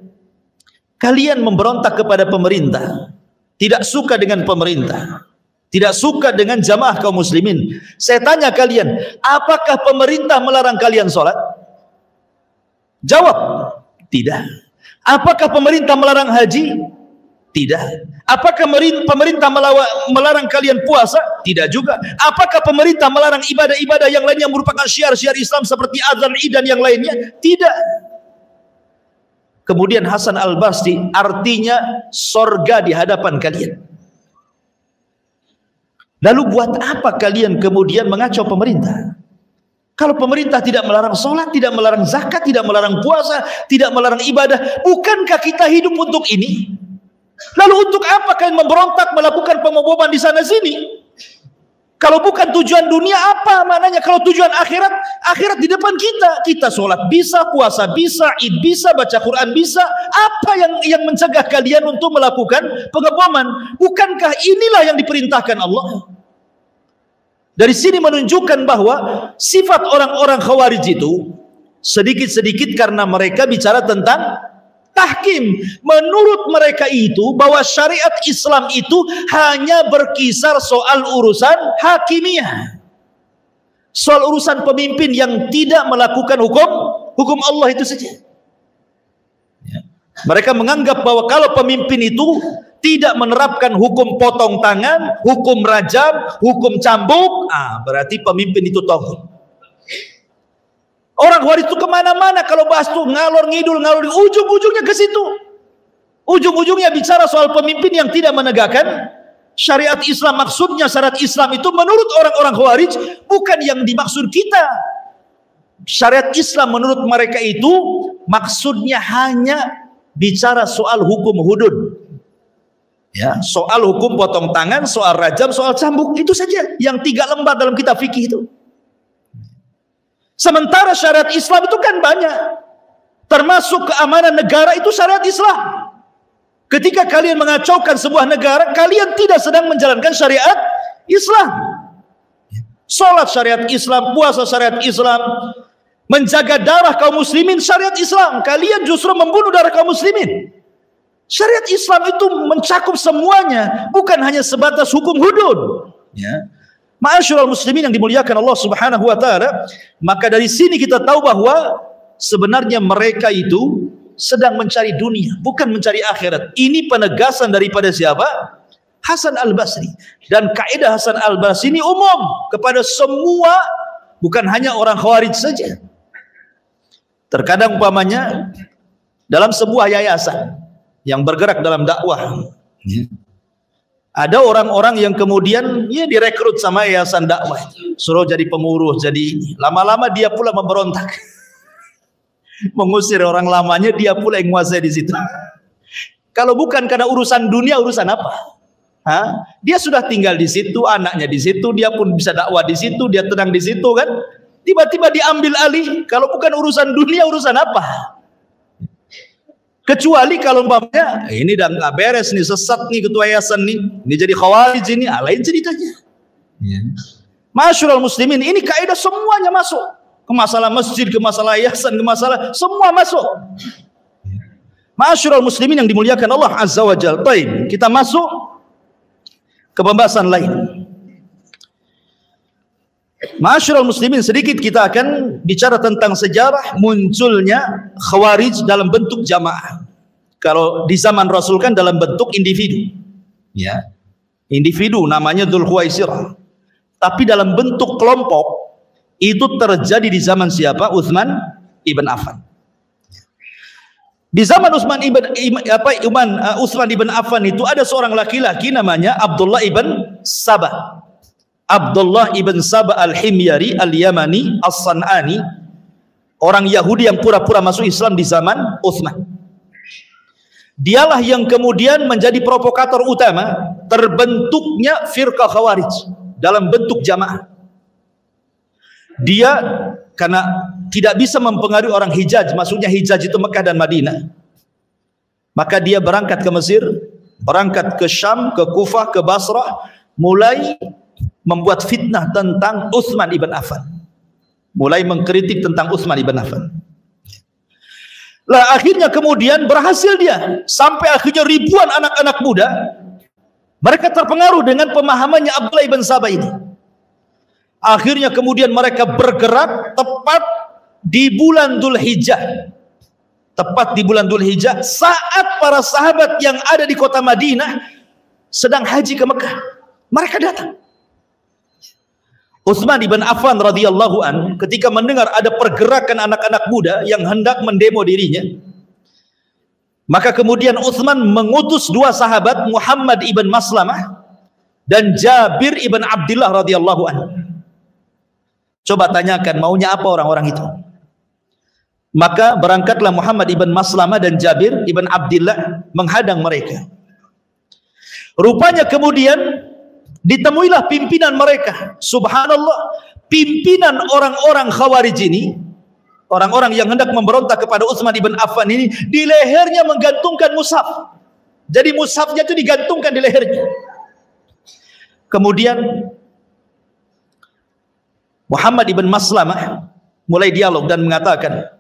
kalian memberontak kepada pemerintah, tidak suka dengan pemerintah, tidak suka dengan jamaah kaum muslimin. Saya tanya kalian, apakah pemerintah melarang kalian sholat? Jawab, tidak. Apakah pemerintah melarang haji? Tidak. Apakah pemerintah melarang kalian puasa? Tidak juga. Apakah pemerintah melarang ibadah-ibadah yang lainnya merupakan syiar-syiar Islam seperti azan, id dan yang lainnya? Tidak. Kemudian Hasan Al-Basri, artinya sorga di hadapan kalian. Lalu buat apa kalian kemudian mengacau pemerintah? Kalau pemerintah tidak melarang sholat, tidak melarang zakat, tidak melarang puasa, tidak melarang ibadah, bukankah kita hidup untuk ini? Lalu untuk apa kalian memberontak melakukan pemboman di sana sini? Kalau bukan tujuan dunia, apa maknanya? Kalau tujuan akhirat, akhirat di depan kita. Kita sholat bisa, puasa bisa, id bisa, baca Quran bisa. Apa yang mencegah kalian untuk melakukan pengeboman? Bukankah inilah yang diperintahkan Allah? Dari sini menunjukkan bahwa sifat orang-orang Khawarij itu sedikit-sedikit karena mereka bicara tentang tahkim. Menurut mereka itu bahwa syariat Islam itu hanya berkisar soal urusan hakimiyah, soal urusan pemimpin yang tidak melakukan hukum Allah itu saja. Mereka menganggap bahwa kalau pemimpin itu tidak menerapkan hukum potong tangan, hukum rajam, hukum cambuk, berarti pemimpin itu tauhid. Orang Khawarij itu kemana-mana kalau bahas tuh ngalor ngidul, ujung-ujungnya ke situ. Ujung-ujungnya bicara soal pemimpin yang tidak menegakkan syariat Islam. Maksudnya syariat Islam itu menurut orang-orang Khawarij bukan yang dimaksud kita. Syariat Islam menurut mereka itu maksudnya hanya bicara soal hukum hudud. Ya, soal hukum potong tangan, soal rajam, soal cambuk, itu saja yang 3 lembar dalam kitab fikih itu. Sementara syariat Islam itu kan banyak, termasuk keamanan negara itu syariat Islam. Ketika kalian mengacaukan sebuah negara, kalian tidak sedang menjalankan syariat Islam. Salat syariat Islam, puasa syariat Islam, menjaga darah kaum muslimin syariat Islam. Kalian justru membunuh darah kaum muslimin. Syariat Islam itu mencakup semuanya, bukan hanya sebatas hukum hudud. Ya. Ma'asyiral muslimin yang dimuliakan Allah Subhanahu wa taala, maka dari sini kita tahu bahwa sebenarnya mereka itu sedang mencari dunia, bukan mencari akhirat. Ini penegasan daripada siapa? Hasan Al-Basri. Dan kaidah Hasan Al-Basri ini umum kepada semua, bukan hanya orang Khawarij saja. Terkadang umpamanya dalam sebuah yayasan yang bergerak dalam dakwah, ada orang-orang yang kemudian direkrut sama yayasan dakwah, suruh jadi pengurus, jadi ini. Lama-lama dia pula memberontak, mengusir orang lamanya, dia pula yang menguasai di situ. Kalau bukan karena urusan dunia, urusan apa? Dia sudah tinggal di situ, anaknya di situ, dia pun bisa dakwah di situ, dia tenang di situ kan? Tiba-tiba diambil alih. Kalau bukan urusan dunia, urusan apa? Kecuali kalau umpamanya ini dan nggak beres nih, sesat nih ketua yayasan nih, ini jadi Khawarij ini, lain ceritanya. Ma'asyiral muslimin, ini kaidah semuanya masuk. Ke masalah masjid, ke masalah yayasan, ke masalah semua masuk. Ma'asyiral muslimin yang dimuliakan Allah Azza wa Jalla. Baik, kita masuk ke pembahasan lain. Ma'asyiral muslimin, sedikit kita akan bicara tentang sejarah munculnya Khawarij dalam bentuk jamaah. Kalau di zaman Rasul kan dalam bentuk individu. Ya. Individu namanya Dzul Khuwaisirah. Tapi dalam bentuk kelompok itu terjadi di zaman siapa? Utsman ibn Affan. Di zaman Utsman ibn Affan itu ada seorang laki-laki namanya Abdullah ibn Sabah. Abdullah ibn Sabah al-Himyari al-Yamani as-San'ani, orang Yahudi yang pura-pura masuk Islam di zaman Utsman. Dialah yang kemudian menjadi provokator utama terbentuknya firqah Khawarij dalam bentuk jamaah. Dia karena tidak bisa mempengaruhi orang Hijaz, maksudnya Hijaz itu Mekah dan Madinah, maka dia berangkat ke Mesir, berangkat ke Syam, ke Kufah, ke Basrah, mulai membuat fitnah tentang Utsman ibn Affan, mulai mengkritik tentang Utsman ibn Affan. Lah akhirnya kemudian berhasil dia, sampai akhirnya ribuan anak-anak muda mereka terpengaruh dengan pemahamannya Abdullah ibn Sabah ini. Akhirnya kemudian mereka bergerak tepat di bulan Dzulhijjah. tepat di bulan Dzulhijjah, saat para sahabat yang ada di kota Madinah sedang haji ke Mekah. Mereka datang. Utsman ibn Affan radhiyallahu an ketika mendengar ada pergerakan anak-anak muda yang hendak mendemo dirinya, maka kemudian Utsman mengutus dua sahabat, Muhammad ibn Maslamah dan Jabir ibn Abdullah radhiyallahu an. Coba tanyakan maunya apa orang-orang itu. Maka berangkatlah Muhammad ibn Maslamah dan Jabir ibn Abdullah menghadang mereka. Rupanya kemudian ditemuilah pimpinan mereka. Subhanallah, pimpinan orang-orang Khawarij ini, orang-orang yang hendak memberontak kepada Utsman ibn Affan ini, di lehernya menggantungkan mushaf. Jadi mushafnya itu digantungkan di lehernya. Kemudian Muhammad ibn Maslamah mulai dialog dan mengatakan,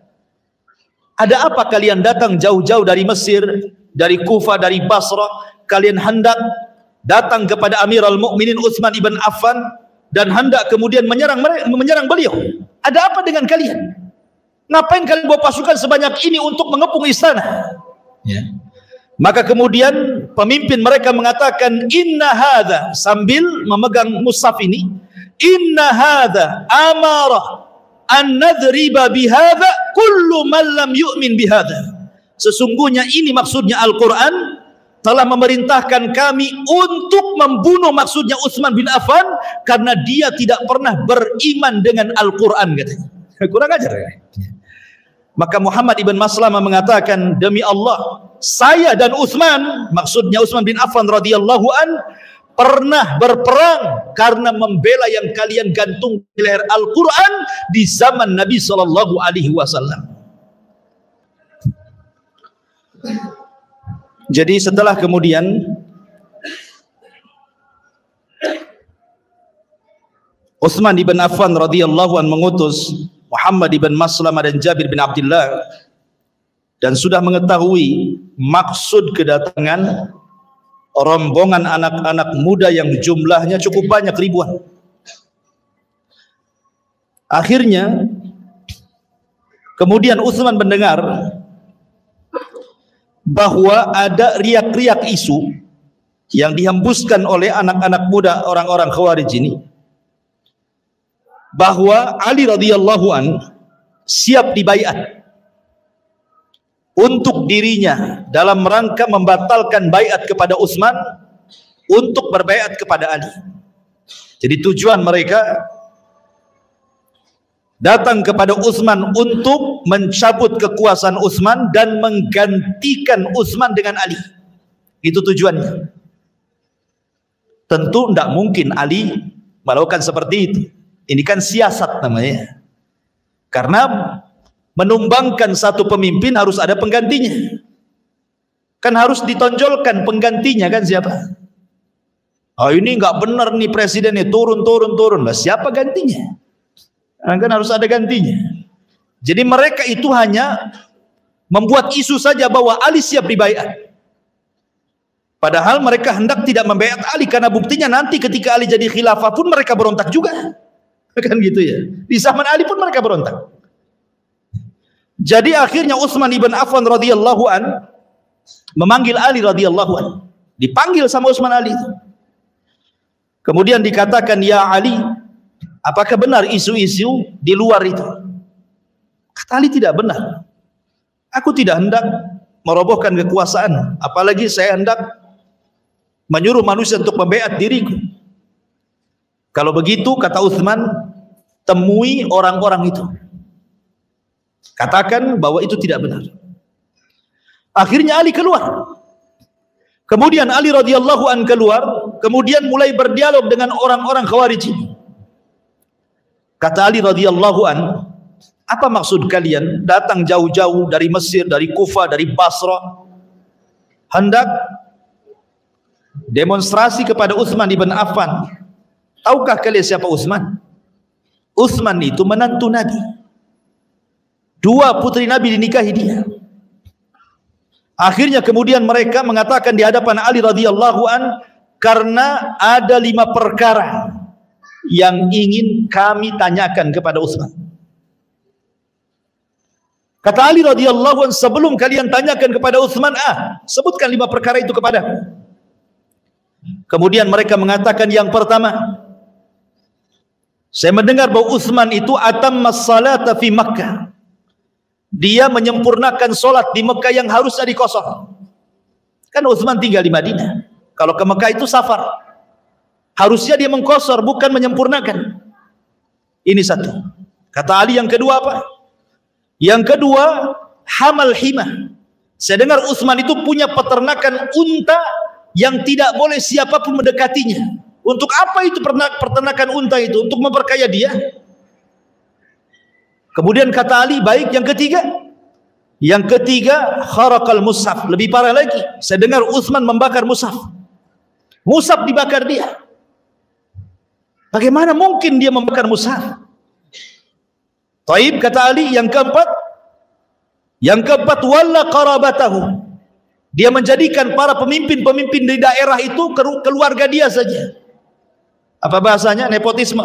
ada apa kalian datang jauh-jauh dari Mesir, dari Kufah, dari Basrah, kalian hendak datang kepada Amirul Mukminin Utsman ibn Affan dan hendak kemudian menyerang beliau. Ada apa dengan kalian? Ngapain kalian bawa pasukan sebanyak ini untuk mengepung istana? Ya. Maka kemudian pemimpin mereka mengatakan, inna hadza, sambil memegang mushaf ini, inna hadza amara an nadriba bihadza kullu man lam yu'min bihadza. Sesungguhnya ini maksudnya Al-Quran telah memerintahkan kami untuk membunuh, maksudnya Utsman bin Affan, karena dia tidak pernah beriman dengan Al-Quran, katanya. Kurang ajar ya. Maka Muhammad ibn Maslamah mengatakan, demi Allah, saya dan Utsman, maksudnya Utsman bin Affan radhiyallahu an, pernah berperang karena membela yang kalian gantung di leher Al-Quran di zaman Nabi sallallahu alaihi wasallam. Jadi setelah kemudian Utsman ibn Affan radhiyallahu an mengutus Muhammad ibn Maslamah dan Jabir bin Abdullah, dan sudah mengetahui maksud kedatangan rombongan anak-anak muda yang jumlahnya cukup banyak, ribuan. Akhirnya kemudian Utsman mendengar bahwa ada riak-riak isu yang dihembuskan oleh anak-anak muda orang-orang Khawarij ini, bahwa Ali radhiyallahu an siap dibaiat untuk dirinya dalam rangka membatalkan baiat kepada Utsman untuk berbaiat kepada Ali. Jadi tujuan mereka datang kepada Utsman untuk mencabut kekuasaan Utsman dan menggantikan Utsman dengan Ali. Itu tujuannya. Tentu tidak mungkin Ali melakukan seperti itu. Ini kan siasat namanya. Karena menumbangkan satu pemimpin harus ada penggantinya. Kan harus ditonjolkan penggantinya, kan siapa? Oh, ini nggak benar nih presidennya, turun. Lah siapa gantinya? Kan harus ada gantinya. Jadi mereka itu hanya membuat isu saja bahwa Ali siap dibaiat. Padahal mereka hendak tidak membaiat Ali, karena buktinya nanti ketika Ali jadi khilafah pun mereka berontak juga. Kan gitu ya. Di zaman Ali pun mereka berontak. Jadi akhirnya Utsman ibn Affan radhiyallahu an memanggil Ali radhiyallahu an. Dipanggil sama Utsman Ali. Kemudian dikatakan, ya Ali, apakah benar isu-isu di luar itu? Kata Ali, tidak benar. Aku tidak hendak merobohkan kekuasaan, apalagi saya hendak menyuruh manusia untuk membaiat diriku. Kalau begitu, kata Utsman, temui orang-orang itu, katakan bahwa itu tidak benar. Akhirnya Ali keluar. Kemudian Ali radhiyallahu an keluar, kemudian mulai berdialog dengan orang-orang Khawarij ini. Kata Ali radhiyallahu an, apa maksud kalian datang jauh-jauh dari Mesir, dari Kufah, dari Basrah, hendak demonstrasi kepada Utsman ibn Affan? Tahukah kalian siapa Utsman? Utsman itu menantu Nabi. Dua putri Nabi dinikahi dia. Akhirnya kemudian mereka mengatakan di hadapan Ali radhiyallahu an, karena ada 5 perkara yang ingin kami tanyakan kepada Utsman. Kata Ali radhiyallahu anhu, sebelum kalian tanyakan kepada Utsman, sebutkan 5 perkara itu kepada. Kemudian mereka mengatakan yang pertama, saya mendengar bahwa Utsman itu atammas salata fi Makkah. Dia menyempurnakan solat di Mekah yang harusnya dikosor. Kan Utsman tinggal di Madinah. Kalau ke Mekah itu safar. Harusnya dia mengkosor, bukan menyempurnakan. Ini satu. Kata Ali, yang kedua apa? Yang kedua, hamal himah. Saya dengar Utsman itu punya peternakan unta yang tidak boleh siapapun mendekatinya. Untuk apa itu peternakan unta itu? Untuk memperkaya dia. Kemudian kata Ali, baik. Yang ketiga, kharaqal mushaf. Lebih parah lagi, saya dengar Utsman membakar mushaf. Mushaf dibakar dia. Bagaimana mungkin dia membakar mushaf? Taib, kata Ali. Yang keempat, walla qarabatahu. Dia menjadikan para pemimpin-pemimpin di daerah itu keluarga dia saja. Apa bahasanya? Nepotisme.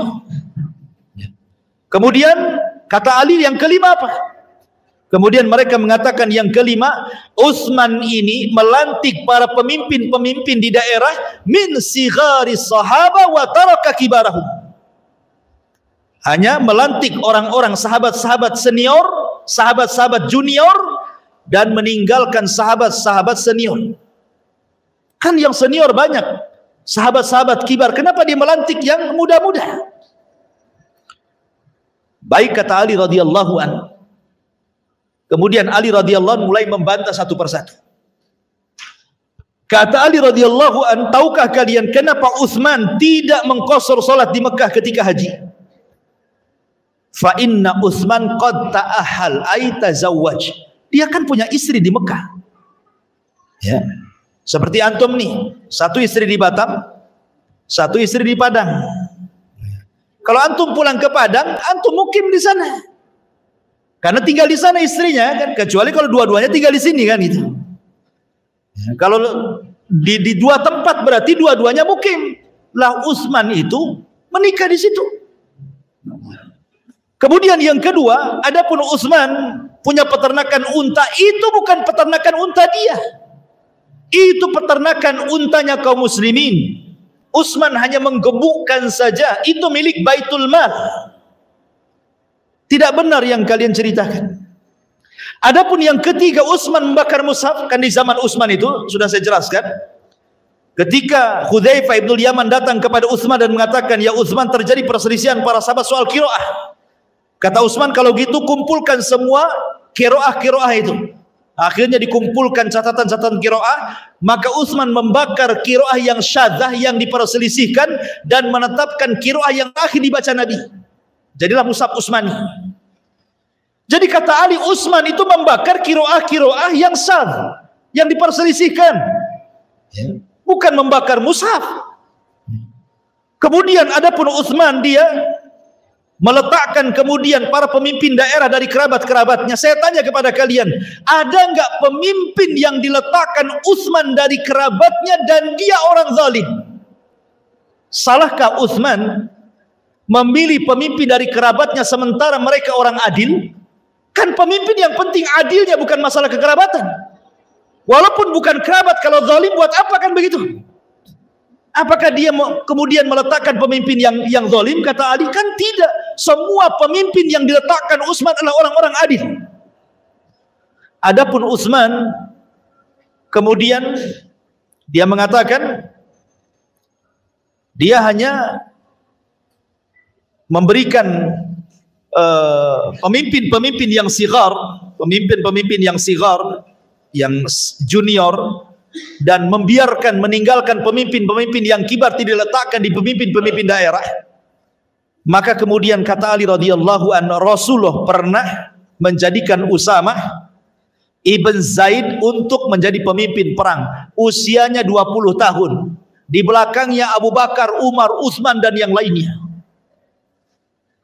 Kemudian kata Ali, yang kelima apa? Kemudian mereka mengatakan yang kelima, Utsman ini melantik para pemimpin-pemimpin di daerah min sighari sahaba wa taraka kibarahum. Hanya melantik orang-orang sahabat-sahabat senior, sahabat-sahabat junior, dan meninggalkan sahabat-sahabat senior. Kan yang senior banyak, sahabat-sahabat kibar. Kenapa dia melantik yang muda-muda? Baik, kata Ali radhiyallahu anhu. Kemudian Ali radhiyallahu anhu mulai membantah satu persatu. Kata Ali radhiyallahu anhu, tahukah kalian kenapa Utsman tidak mengqasar salat di Mekah ketika haji? Fa inna Utsman qad ta'ahhal ay tazawwaj. Dia kan punya istri di Mekah. Ya. Seperti antum nih, satu istri di Batam, satu istri di Padang. Kalau antum pulang ke Padang, antum mukim di sana. Karena tinggal di sana istrinya kan, kecuali kalau dua-duanya tinggal di sini kan gitu. Ya, kalau di dua tempat berarti dua-duanya mukim. Lah Utsman itu menikah di situ. Kemudian yang kedua, adapun Utsman punya peternakan unta, itu bukan peternakan unta dia. Itu peternakan untanya kaum muslimin. Utsman hanya menggemukkan saja, itu milik Baitul Mal. Tidak benar yang kalian ceritakan. Adapun yang ketiga, Utsman membakar mushaf, kan di zaman Utsman itu sudah saya jelaskan. Ketika Hudzaifah ibn Yaman datang kepada Utsman dan mengatakan, ya Utsman, terjadi perselisihan para sahabat soal qiraah. Kata Utsman, kalau gitu kumpulkan semua qiraah itu. Akhirnya dikumpulkan catatan-catatan qiraah, maka Utsman membakar qiraah yang syadzah yang diperselisihkan dan menetapkan qiraah yang akhir dibaca Nabi. Jadilah mushaf Utsmani. Jadi kata Ali, Utsman itu membakar qiraah yang syadz, yang diperselisihkan. Bukan membakar mushaf. Kemudian adapun Utsman, dia meletakkan kemudian para pemimpin daerah dari kerabat-kerabatnya. Saya tanya kepada kalian, ada enggak pemimpin yang diletakkan Utsman dari kerabatnya dan dia orang zalim? Salahkah Utsman memilih pemimpin dari kerabatnya sementara mereka orang adil? Kan pemimpin yang penting adilnya, bukan masalah kekerabatan. Walaupun bukan kerabat, kalau zalim buat apa kan begitu? Apakah dia kemudian meletakkan pemimpin yang zalim? Kata Ali, kan tidak. Semua pemimpin yang diletakkan Utsman adalah orang-orang adil. Adapun Utsman kemudian dia mengatakan dia hanya memberikan pemimpin-pemimpin yang sigar, pemimpin-pemimpin yang sigar, yang junior, dan membiarkan, meninggalkan pemimpin-pemimpin yang kibar tidak diletakkan di pemimpin-pemimpin daerah. Maka kemudian kata Ali radhiyallahu anhu, Rasulullah pernah menjadikan Usamah ibn Zaid untuk menjadi pemimpin perang. Usianya 20 tahun. Di belakangnya Abu Bakar, Umar, Utsman dan yang lainnya.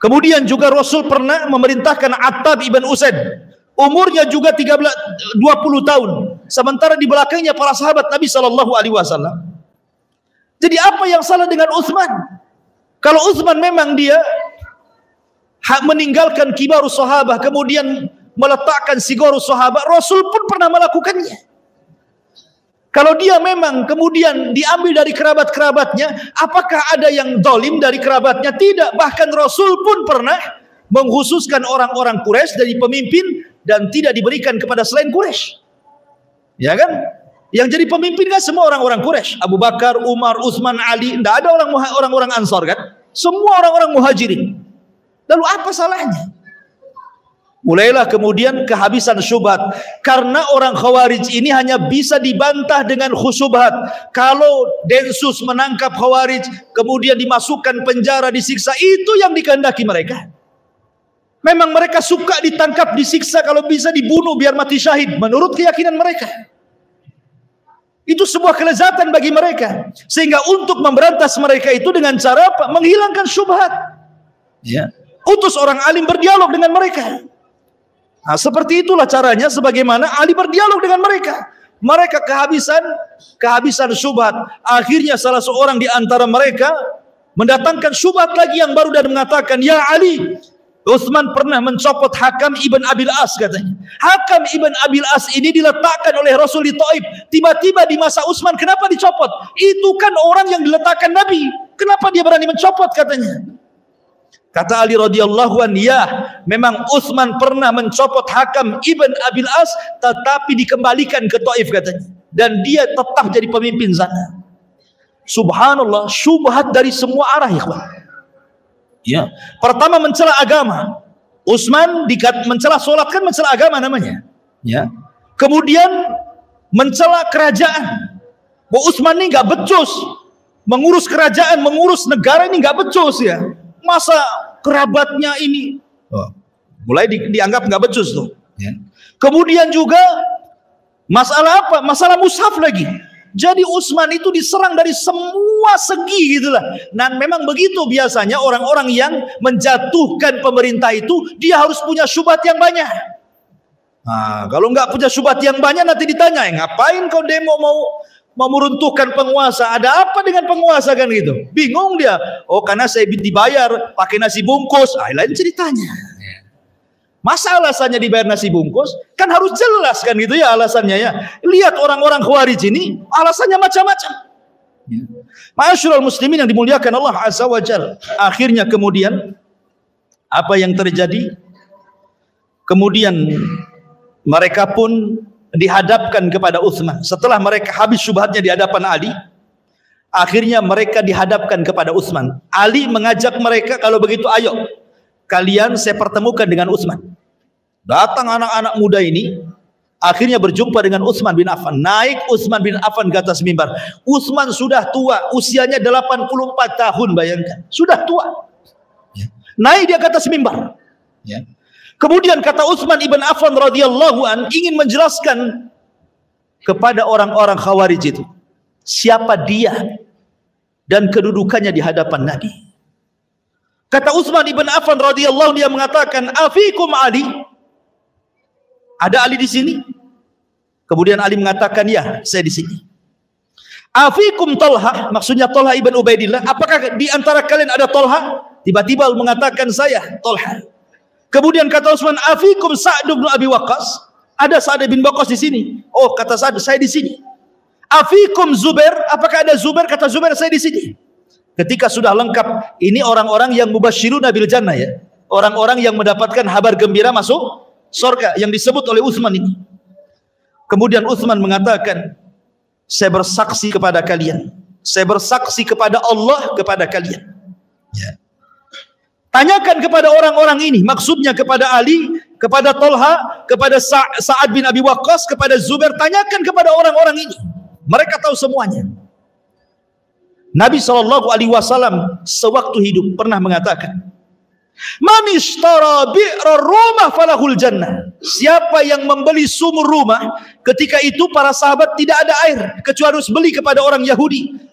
Kemudian juga Rasul pernah memerintahkan Attab ibn Usaid. Umurnya juga 20 tahun. Sementara di belakangnya para sahabat Nabi SAW. Jadi apa yang salah dengan Utsman? Kalau Utsman memang dia meninggalkan kibarus sahabah, kemudian meletakkan sigorus sahabat, Rasul pun pernah melakukannya. Kalau dia memang kemudian diambil dari kerabat-kerabatnya, apakah ada yang zalim dari kerabatnya? Tidak. Bahkan Rasul pun pernah mengkhususkan orang-orang Quraisy dari pemimpin dan tidak diberikan kepada selain Quraisy. Ya kan? Yang jadi pemimpin kan semua orang-orang Quraisy. Abu Bakar, Umar, Utsman, Ali. Tidak ada orang-orang Ansar kan? Semua orang-orang Muhajirin. Lalu apa salahnya? Mulailah kemudian kehabisan syubhat, karena orang Khawarij ini hanya bisa dibantah dengan syubhat. Kalau Densus menangkap Khawarij kemudian dimasukkan penjara, disiksa, itu yang dikehendaki mereka. Memang mereka suka ditangkap, disiksa, kalau bisa dibunuh biar mati syahid menurut keyakinan mereka. Itu sebuah kelezatan bagi mereka, sehingga untuk memberantas mereka itu dengan cara apa? Menghilangkan syubhat. Ya. Utus orang alim berdialog dengan mereka. Nah, seperti itulah caranya sebagaimana Ali berdialog dengan mereka. Mereka kehabisan syubhat. Akhirnya salah seorang di antara mereka mendatangkan syubhat lagi yang baru dan mengatakan, "Ya Ali, Utsman pernah mencopot Hakam ibn Abil As," katanya. Hakam ibn Abil As ini diletakkan oleh Rasul di Taif. Tiba-tiba di masa Utsman kenapa dicopot? Itu kan orang yang diletakkan Nabi. Kenapa dia berani mencopot, katanya? Kata Ali radhiyallahu anhu, ya, memang Utsman pernah mencopot Hakam ibn Abil As, tetapi dikembalikan ke Taif, katanya. Dan dia tetap jadi pemimpin sana. Subhanallah, syubhat dari semua arah, ikhwan. Ya, pertama mencela agama. Utsman mencela salat, kan mencela agama namanya. Ya. Kemudian mencela kerajaan. Bahwa Utsman ini nggak becus, mengurus kerajaan, mengurus negara ini nggak becus, ya. Masa kerabatnya ini mulai dianggap nggak becus tuh. Ya. Kemudian juga masalah apa? Masalah mushaf lagi. Jadi Utsman itu diserang dari semua segi gitulah. Dan memang begitu biasanya orang-orang yang menjatuhkan pemerintah itu, dia harus punya syubhat yang banyak. Nah, kalau nggak punya syubhat yang banyak nanti ditanya, ngapain kau demo mau meruntuhkan penguasa? Ada apa dengan penguasa, kan gitu? Bingung dia. Oh, karena saya dibayar pakai nasi bungkus. Lain ceritanya. Masa alasannya dibayar nasi bungkus? Kan harus jelas, kan gitu ya alasannya, ya. Lihat orang-orang Khawarij ini alasannya macam-macam. Ma'asyiral muslimin yang dimuliakan Allah Azza wa Jalla. Akhirnya kemudian apa yang terjadi? Kemudian mereka pun dihadapkan kepada Utsman. Setelah mereka habis syubhatnya di hadapan Ali, akhirnya mereka dihadapkan kepada Utsman. Ali mengajak mereka, kalau begitu ayo kalian saya pertemukan dengan Utsman. Datang anak-anak muda ini, akhirnya berjumpa dengan Utsman bin Affan. Naik Utsman bin Affan ke atas mimbar. Utsman sudah tua, usianya 84 tahun, bayangkan. Sudah tua. Naik dia ke atas mimbar. Ya. Kemudian kata Utsman ibn Affan radhiyallahu an ingin menjelaskan kepada orang-orang Khawarij itu siapa dia dan kedudukannya di hadapan Nabi. Kata Utsman ibn Affan radhiyallahu, dia mengatakan, "Afikum Ali?" Ada Ali di sini? Kemudian Ali mengatakan, "Ya, saya di sini." "Afikum Talha?" Maksudnya Talha ibn Ubaidillah. Apakah di antara kalian ada Talha? Tiba-tiba mengatakan, "Saya Talha." Kemudian kata Utsman, "Afikum Sa'd bin Abi Waqqas?" Ada Sa'd bin Waqqas di sini. Oh, kata Sa'd, saya di sini. "Afikum Zubair?" Apakah ada Zubair? Kata Zubair, saya di sini. Ketika sudah lengkap, ini orang-orang yang mubasyiruna bil jannah, ya. Orang-orang yang mendapatkan kabar gembira masuk surga yang disebut oleh Utsman ini. Kemudian Utsman mengatakan, "Saya bersaksi kepada kalian. Saya bersaksi kepada Allah kepada kalian." Ya. Tanyakan kepada orang-orang ini, maksudnya kepada Ali, kepada Talha, kepada Sa'ad bin Abi Waqqas, kepada Zubair. Tanyakan kepada orang-orang ini. Mereka tahu semuanya. Nabi SAW sewaktu hidup pernah mengatakan, "Man ishtara bi'ra rumah falahul jannah." Siapa yang membeli sumur rumah, ketika itu para sahabat tidak ada air kecuali harus beli kepada orang Yahudi.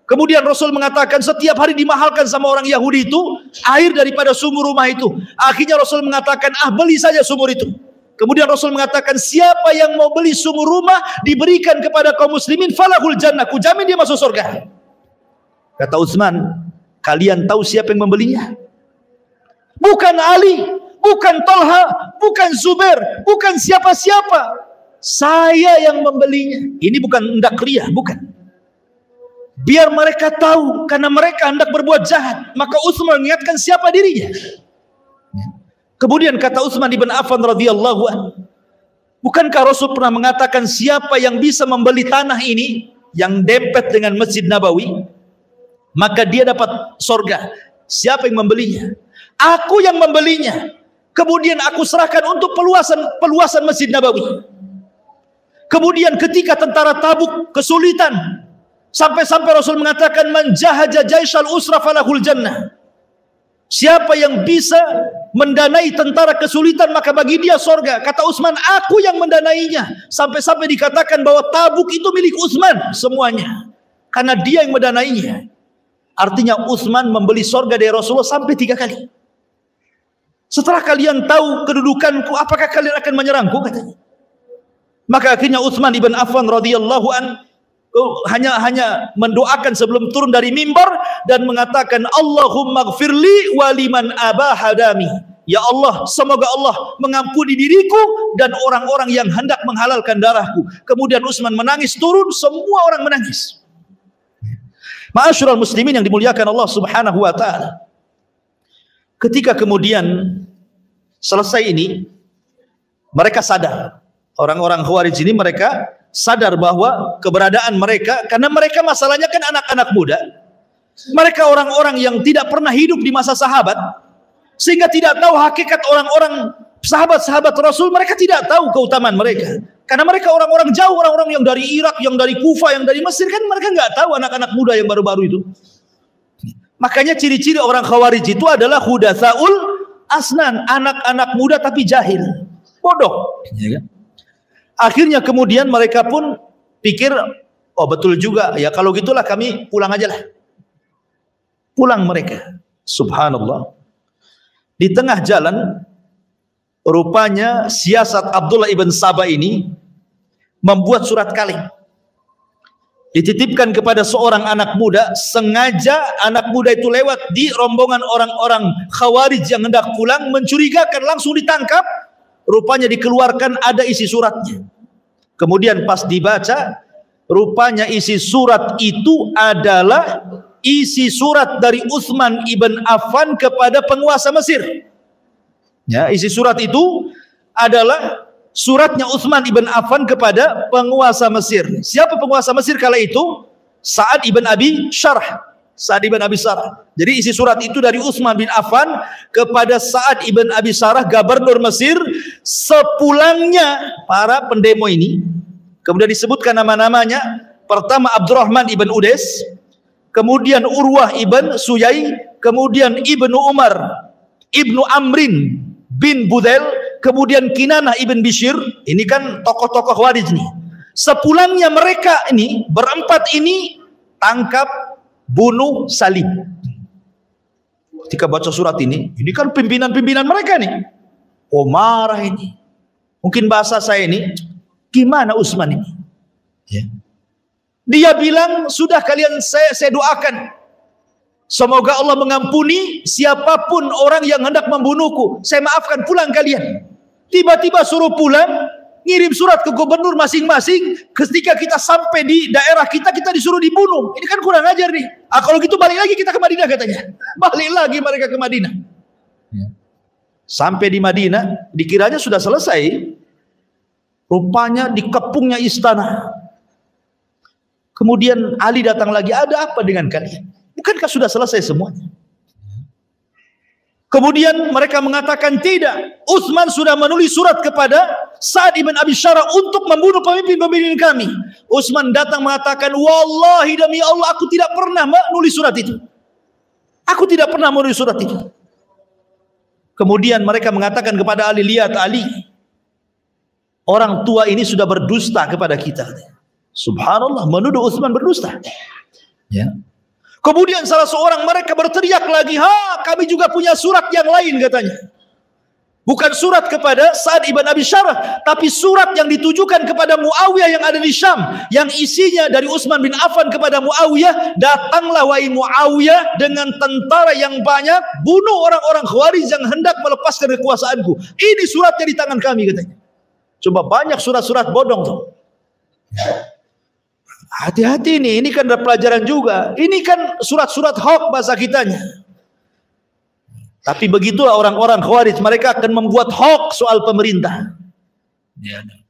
Kemudian Rasul mengatakan setiap hari dimahalkan sama orang Yahudi itu air daripada sumur rumah itu. Akhirnya Rasul mengatakan, beli saja sumur itu. Kemudian Rasul mengatakan, siapa yang mau beli sumur rumah diberikan kepada kaum muslimin falahul jannah, ku jamin dia masuk surga. Kata Utsman, kalian tahu siapa yang membelinya? Bukan Ali, bukan Talha, bukan Zubair, bukan siapa-siapa. Saya yang membelinya. Ini bukan hendak riya, bukan. Biar mereka tahu, karena mereka hendak berbuat jahat, maka Utsman mengingatkan siapa dirinya. Kemudian kata Utsman ibn Affan radhiyallahu anhu, bukankah Rasul pernah mengatakan siapa yang bisa membeli tanah ini yang dempet dengan Masjid Nabawi, maka dia dapat sorga. Siapa yang membelinya? Aku yang membelinya. Kemudian aku serahkan untuk peluasan Masjid Nabawi. Kemudian ketika tentara Tabuk kesulitan, sampai-sampai Rasul mengatakan man jahaja jaishal usra falahul jannah. Siapa yang bisa mendanai tentara kesulitan maka bagi dia sorga. Kata Utsman, aku yang mendanainya. Sampai-sampai dikatakan bahwa Tabuk itu milik Utsman semuanya, karena dia yang mendanainya. Artinya Utsman membeli sorga dari Rasulullah sampai 3 kali. Setelah kalian tahu kedudukanku, apakah kalian akan menyerangku, katanya. Maka akhirnya Utsman ibn Affan radhiyallahu an hanya mendoakan sebelum turun dari mimbar dan mengatakan Allahumma gfirli waliman abahadami. Ya Allah, semoga Allah mengampuni diriku dan orang-orang yang hendak menghalalkan darahku. Kemudian Utsman menangis turun, semua orang menangis. Ma'asyiral muslimin yang dimuliakan Allah Subhanahu wa taala. Ketika kemudian selesai ini, mereka sadar. Orang-orang Khawarij ini mereka sadar bahwa keberadaan mereka, karena mereka masalahnya kan anak-anak muda. Mereka orang-orang yang tidak pernah hidup di masa sahabat, sehingga tidak tahu hakikat orang-orang sahabat-sahabat Rasul. Mereka tidak tahu keutamaan mereka, karena mereka orang-orang jauh, orang-orang yang dari Irak, yang dari Kufah, yang dari Mesir, kan mereka nggak tahu anak-anak muda yang baru-baru itu. Makanya ciri-ciri orang Khawarij itu adalah hudatsaul asnan, anak-anak muda tapi jahil, bodoh, ya kan? Akhirnya kemudian mereka pun pikir, oh betul juga, ya kalau gitulah kami pulang aja lah. Pulang mereka. Subhanallah. Di tengah jalan, rupanya siasat Abdullah ibn Saba ini membuat surat kaleng. Dititipkan kepada seorang anak muda, sengaja anak muda itu lewat di rombongan orang-orang Khawarij yang hendak pulang, mencurigakan, langsung ditangkap. Rupanya dikeluarkan, ada isi suratnya. Kemudian pas dibaca, rupanya isi surat itu adalah isi surat dari Utsman ibn Affan kepada penguasa Mesir. Ya, isi surat itu adalah suratnya Utsman ibn Affan kepada penguasa Mesir. Siapa penguasa Mesir kala itu? Sa'ad ibn Abi Syarh. Sa'ad ibn Abi Syarh. Jadi isi surat itu dari Utsman bin Affan kepada Sa'ad ibn Abi Syarh, gubernur Mesir, sepulangnya para pendemo ini. Kemudian disebutkan nama-namanya. Pertama Abdurrahman ibn Udes, kemudian Urwah ibn Suyai, kemudian Ibnu Umar, Ibnu Amrin bin Budel, kemudian Kinanah ibn Bishir. Ini kan tokoh-tokoh Khawarij nih. Sepulangnya mereka ini, berempat ini, tangkap, bunuh, salib. Ketika baca surat ini kan pimpinan-pimpinan mereka nih. Oh marah ini. Mungkin bahasa saya ini, gimana Utsman ini? Ya. Dia bilang, sudah kalian saya doakan. Semoga Allah mengampuni siapapun orang yang hendak membunuhku. Saya maafkan, pulang kalian. Tiba-tiba suruh pulang, ngirim surat ke gubernur masing-masing. Ketika kita sampai di daerah kita disuruh dibunuh. Ini kan kurang ajar nih. Kalau gitu balik lagi kita ke Madinah, katanya. Balik lagi mereka ke Madinah. Ya. Sampai di Madinah, dikiranya sudah selesai. Rupanya dikepungnya istana. Kemudian Ali datang lagi, ada apa dengan kalian? Bukankah sudah selesai semuanya? Kemudian mereka mengatakan tidak. Utsman sudah menulis surat kepada Sa'ad ibn Abi Syarh untuk membunuh pemimpin-pemimpin kami. Utsman datang mengatakan, wallahi demi Allah aku tidak pernah menulis surat itu. Aku tidak pernah menulis surat itu. Kemudian mereka mengatakan kepada Ali, lihat Ali, orang tua ini sudah berdusta kepada kita. Subhanallah, menuduh Utsman berdusta. Ya. Kemudian salah seorang mereka berteriak lagi, kami juga punya surat yang lain, katanya. Bukan surat kepada Sa'ad ibn Abi Syarah, tapi surat yang ditujukan kepada Muawiyah yang ada di Syam, yang isinya dari Utsman bin Affan kepada Muawiyah, datanglah wahai Muawiyah dengan tentara yang banyak, bunuh orang-orang Khawarij yang hendak melepaskan kekuasaanku. Ini suratnya di tangan kami, katanya. Coba banyak surat-surat bodong tuh. Hati-hati ini kan ada pelajaran juga. Ini kan surat-surat hoax bahasa kitanya. Tapi begitulah orang-orang Khawarij, mereka akan membuat hoax soal pemerintah.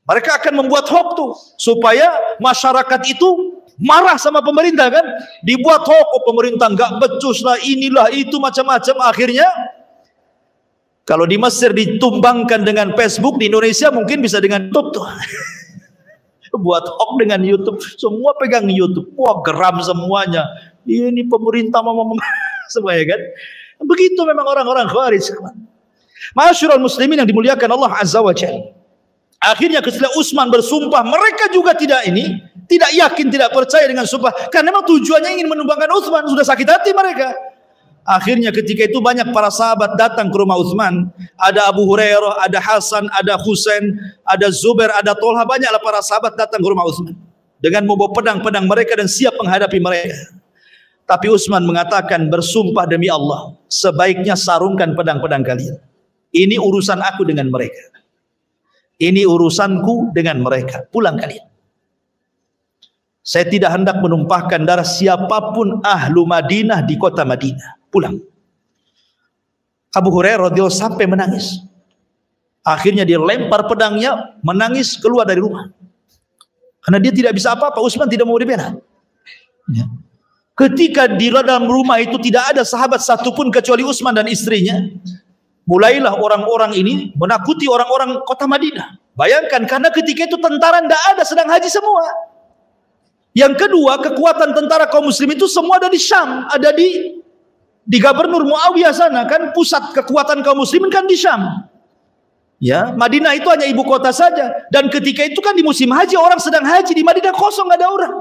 Mereka akan membuat hoax tuh supaya masyarakat itu marah sama pemerintah kan. Dibuat hoax, oh pemerintah nggak becus lah, inilah itu macam-macam. Akhirnya kalau di Mesir ditumbangkan dengan Facebook, di Indonesia mungkin bisa dengan YouTube tuh. Buat hoax dengan YouTube, semua pegang YouTube. Wah, geram semuanya. Ini pemerintah semuanya kan. Begitu memang orang-orang Khawarij. Ma'asyiral muslimin yang dimuliakan Allah Azza wa Jalla. Akhirnya ketika Utsman bersumpah, mereka juga tidak yakin, tidak percaya dengan sumpah, karena memang tujuannya ingin menumbangkan Utsman, sudah sakit hati mereka. Akhirnya ketika itu banyak para sahabat datang ke rumah Utsman. Ada Abu Hurairah, ada Hasan, ada Husain, ada Zubair, ada Tolha, banyaklah para sahabat datang ke rumah Utsman dengan membawa pedang-pedang mereka dan siap menghadapi mereka. Tapi Utsman mengatakan, bersumpah demi Allah, sebaiknya sarungkan pedang-pedang kalian. Ini urusan aku dengan mereka. Ini urusanku dengan mereka. Pulang kalian. Saya tidak hendak menumpahkan darah siapapun ahlu Madinah di kota Madinah. Pulang. Abu Hurairah radhiyallahu sampai menangis. Akhirnya dia lempar pedangnya, menangis keluar dari rumah. Karena dia tidak bisa apa-apa. Utsman tidak mau dibela. Ya. Ketika di dalam rumah itu tidak ada sahabat satupun kecuali Utsman dan istrinya, mulailah orang-orang ini menakuti orang-orang kota Madinah. Bayangkan, karena ketika itu tentara tidak ada, sedang haji semua. Yang kedua, kekuatan tentara kaum muslim itu semua ada di Syam, ada di Gubernur Muawiyah sana, kan pusat kekuatan kaum muslimin kan di Syam. Ya, Madinah itu hanya ibu kota saja. Dan ketika itu kan di musim haji, orang sedang haji, di Madinah kosong, nggak ada orang.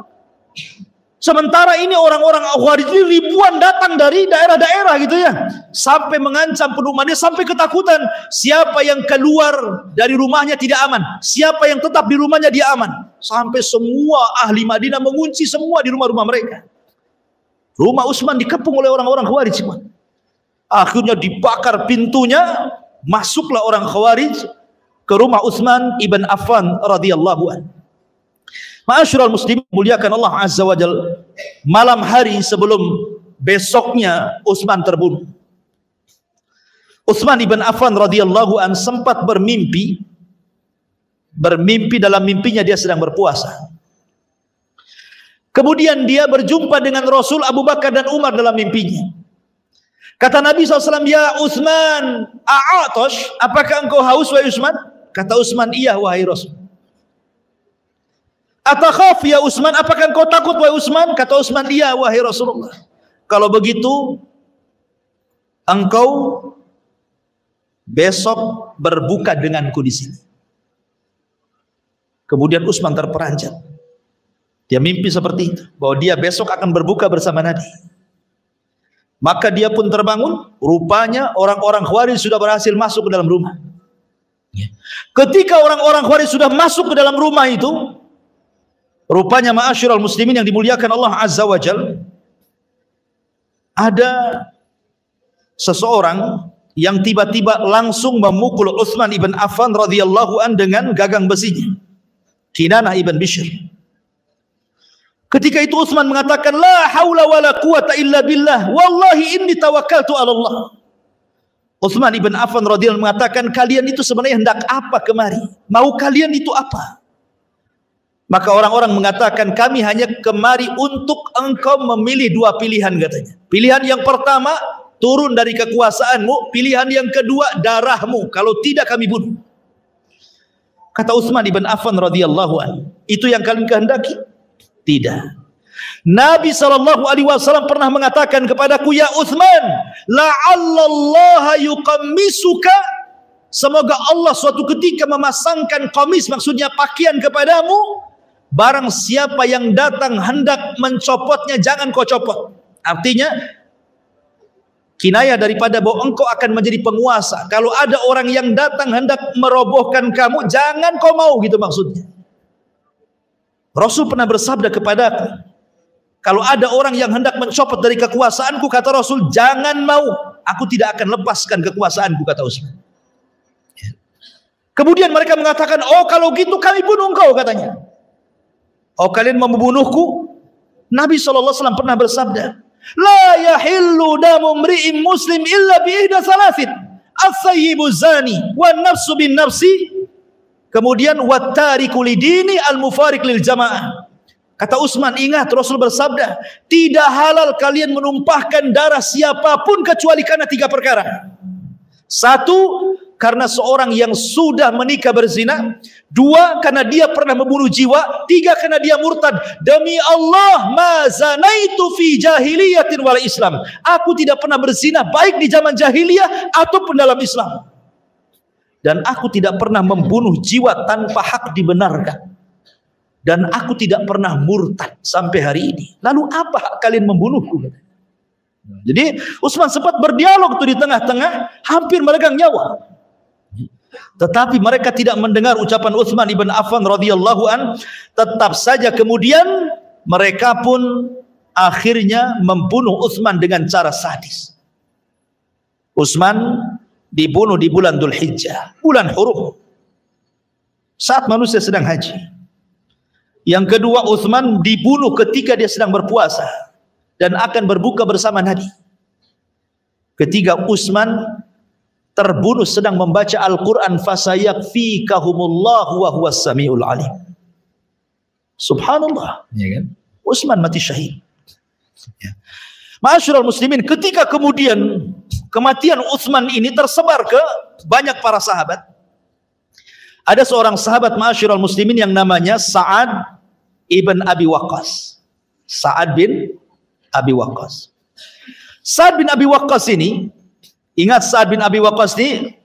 Sementara ini orang-orang Khawarij ribuan datang dari daerah-daerah gitu ya, sampai mengancam penduduk Madinah, sampai ketakutan. Siapa yang keluar dari rumahnya tidak aman, siapa yang tetap di rumahnya dia aman. Sampai semua ahli Madinah mengunci semua di rumah-rumah mereka. Rumah Utsman dikepung oleh orang-orang Khawarij. Akhirnya dibakar pintunya, masuklah orang Khawarij ke rumah Utsman ibn Affan radhiyallahu anhu. Ma'asyiral muslimin muliakan Allah Azza wa Jalla, malam hari sebelum besoknya Utsman terbunuh, Utsman ibn Affan radhiyallahu an sempat bermimpi dalam mimpinya dia sedang berpuasa. Kemudian dia berjumpa dengan Rasul, Abu Bakar dan Umar dalam mimpinya. Kata Nabi SAW, ya Utsman, a'atosh, apakah engkau haus wahai Utsman? Kata Utsman, iya wahai Rasul. Atakhaf ya Utsman, apakah engkau takut wahai Utsman? Kata Utsman, iya wahai Rasulullah. Kalau begitu engkau besok berbuka denganku di sini. Kemudian Utsman terperanjat. Dia mimpi seperti itu, bahwa dia besok akan berbuka bersama Nabi. Maka dia pun terbangun, rupanya orang-orang Khawarij sudah berhasil masuk ke dalam rumah. Ketika orang-orang Khawarij sudah masuk ke dalam rumah itu, rupanya ma'asyiral muslimin yang dimuliakan Allah Azza wa Jalla, ada seseorang yang tiba-tiba langsung memukul Utsman ibn Affan radhiyallahu an dengan gagang besinya, Kinanah ibn Bishr. Ketika itu Utsman mengatakan, la haula wala quwata illa billah, wallahi inni tawakkaltu ala Allah. Utsman ibn Affan radhiyallahu mengatakan, kalian itu sebenarnya hendak apa kemari? Mau kalian itu apa? Maka orang-orang mengatakan, kami hanya kemari untuk engkau memilih dua pilihan, katanya. Pilihan yang pertama, turun dari kekuasaanmu. Pilihan yang kedua, darahmu. Kalau tidak kami bunuh. Kata Utsman ibn Affan radhiyallahu anhu, itu yang kalian kehendaki? Tidak. Nabi SAW pernah mengatakan kepadaku, ya Utsman, la'allallaha yuqammisuka, semoga Allah suatu ketika memasangkan qamis, maksudnya pakaian kepadamu. Barang siapa yang datang hendak mencopotnya, jangan kau copot. Artinya Kinayah daripada bahwa engkau akan menjadi penguasa. Kalau ada orang yang datang hendak merobohkan kamu, jangan kau mau, gitu maksudnya. Rasul pernah bersabda kepadaku, kalau ada orang yang hendak mencopot dari kekuasaanku, kata Rasul, jangan mau, aku tidak akan lepaskan kekuasaanku, kata Utsman. Kemudian mereka mengatakan, oh kalau gitu kami bunuh engkau, katanya. Oh kalian mau membunuhku? Nabi SAW pernah bersabda, la yahillu damu mri'in muslim illa bi ihda thalathin, as-sayyibu zani, wan nafsu bin nafsi, kemudian wattariku lidini al-mufariq lil jamaah. Kata Utsman, ingat Rasul bersabda, tidak halal kalian menumpahkan darah siapapun kecuali karena 3 perkara. 1, karena seorang yang sudah menikah berzina. 2, karena dia pernah membunuh jiwa. 3, karena dia murtad. Demi Allah, ma zanaitu fi jahiliyatin wal Islam. Aku tidak pernah berzina baik di zaman jahiliyah ataupun dalam Islam. Dan aku tidak pernah membunuh jiwa tanpa hak dibenarkan. Dan aku tidak pernah murtad sampai hari ini. Lalu apa hak kalian membunuhku? Jadi Utsman sempat berdialog tuh di tengah-tengah, hampir meregang nyawa. Tetapi mereka tidak mendengar ucapan Utsman ibn Affan radhiyallahu an. Tetap saja kemudian mereka pun akhirnya membunuh Utsman dengan cara sadis. Utsman dibunuh di bulan Dzulhijjah, bulan hurum, saat manusia sedang haji. Yang kedua, Utsman dibunuh ketika dia sedang berpuasa dan akan berbuka bersama Nabi. Ketiga, Utsman terbunuh sedang membaca Al-Quran, fasayakfikahumullahu wa huwas samiul alim. Subhanallah, ya kan? Utsman mati syahid. Ya. Ma'asyiral muslimin, ketika kemudian kematian Utsman ini tersebar ke banyak para sahabat, ada seorang sahabat ma'asyiral muslimin yang namanya Sa'ad ibn Abi Waqqas. Sa'ad bin Abi Waqqas. Sa'ad bin Abi Waqqas ini, ingat Sa'ad bin Abi Waqqas ini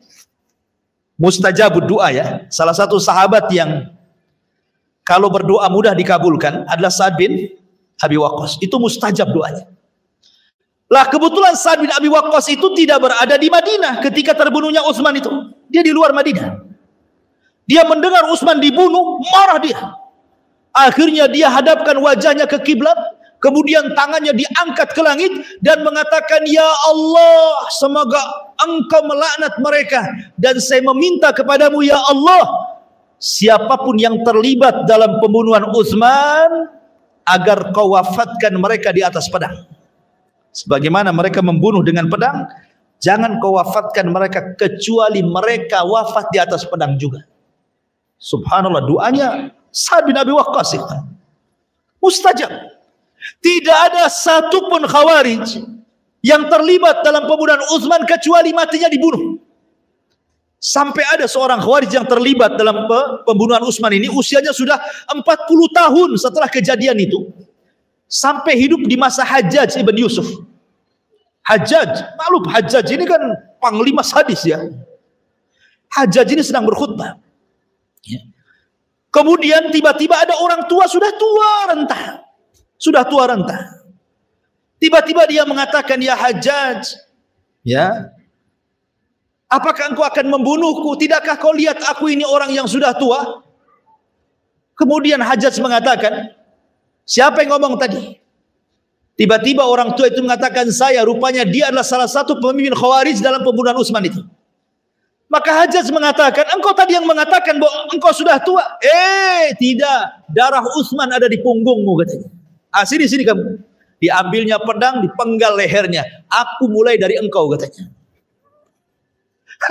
mustajabud doa ya. Salah satu sahabat yang kalau berdoa mudah dikabulkan adalah Sa'ad bin Abi Waqqas. Itu mustajab doanya. Lah kebetulan Sa'ad bin Abi Waqqas itu tidak berada di Madinah ketika terbunuhnya Utsman itu. Dia di luar Madinah. Dia mendengar Utsman dibunuh, marah dia. Akhirnya dia hadapkan wajahnya ke kiblat, kemudian tangannya diangkat ke langit dan mengatakan, ya Allah, semoga engkau melaknat mereka, dan saya meminta kepadamu ya Allah, siapapun yang terlibat dalam pembunuhan Utsman, agar kau wafatkan mereka di atas pedang. Sebagaimana mereka membunuh dengan pedang, jangan kau wafatkan mereka kecuali mereka wafat di atas pedang juga. Subhanallah, doanya Sa'ad bin Abi Waqqas itu mustajab. Tidak ada satupun Khawarij yang terlibat dalam pembunuhan Utsman kecuali matinya dibunuh. Sampai ada seorang Khawarij yang terlibat dalam pembunuhan Utsman ini, usianya sudah 40 tahun setelah kejadian itu, sampai hidup di masa Hajjaj ibn Yusuf. Hajjaj, maklum Hajjaj ini kan panglima sadis ya. Hajjaj ini sedang berkhutbah. Ya. Kemudian tiba-tiba ada orang tua, sudah tua renta. Tiba-tiba dia mengatakan, ya Hajjaj, ya, apakah engkau akan membunuhku? Tidakkah kau lihat aku ini orang yang sudah tua? Kemudian Hajjaj mengatakan, siapa yang ngomong tadi? Tiba-tiba orang tua itu mengatakan, saya. Rupanya dia adalah salah satu pemimpin Khawarij dalam pembunuhan Utsman itu. Maka Hajjaj mengatakan, engkau tadi yang mengatakan bahwa engkau sudah tua. Tidak, darah Utsman ada di punggungmu, katanya. Sini kamu. Diambilnya pedang, dipenggal lehernya. Aku mulai dari engkau, katanya.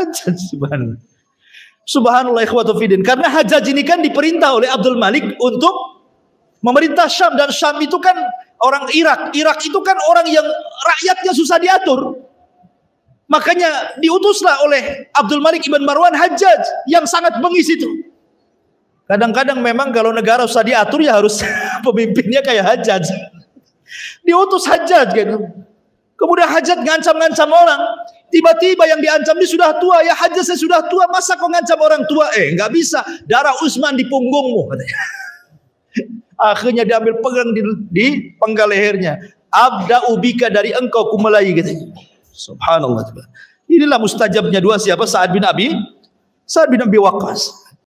Hajjaj, subhanallah ikhwatu fiddin. Karena Hajjaj ini kan diperintah oleh Abdul Malik untuk memerintah Syam, dan Syam itu kan orang Irak. Irak itu kan orang yang rakyatnya susah diatur. Makanya diutuslah oleh Abdul Malik ibn Marwan Hajjaj yang sangat bengis itu. Kadang-kadang memang kalau negara susah diatur ya harus pemimpinnya kayak Hajjaj. Diutus Hajjaj gitu. Kemudian Hajjaj ngancam-ngancam orang. Tiba-tiba yang diancam dia sudah tua. Ya Hajjaj, saya sudah tua, masa kau ngancam orang tua? Nggak bisa. Darah Utsman di punggungmu, katanya. Akhirnya diambil pegang di penggal lehernya. Abda'u bika, dari engkau kumulai, katanya. Subhanallah. Inilah mustajabnya dua siapa? Sa'ad bin Abi Waqqas.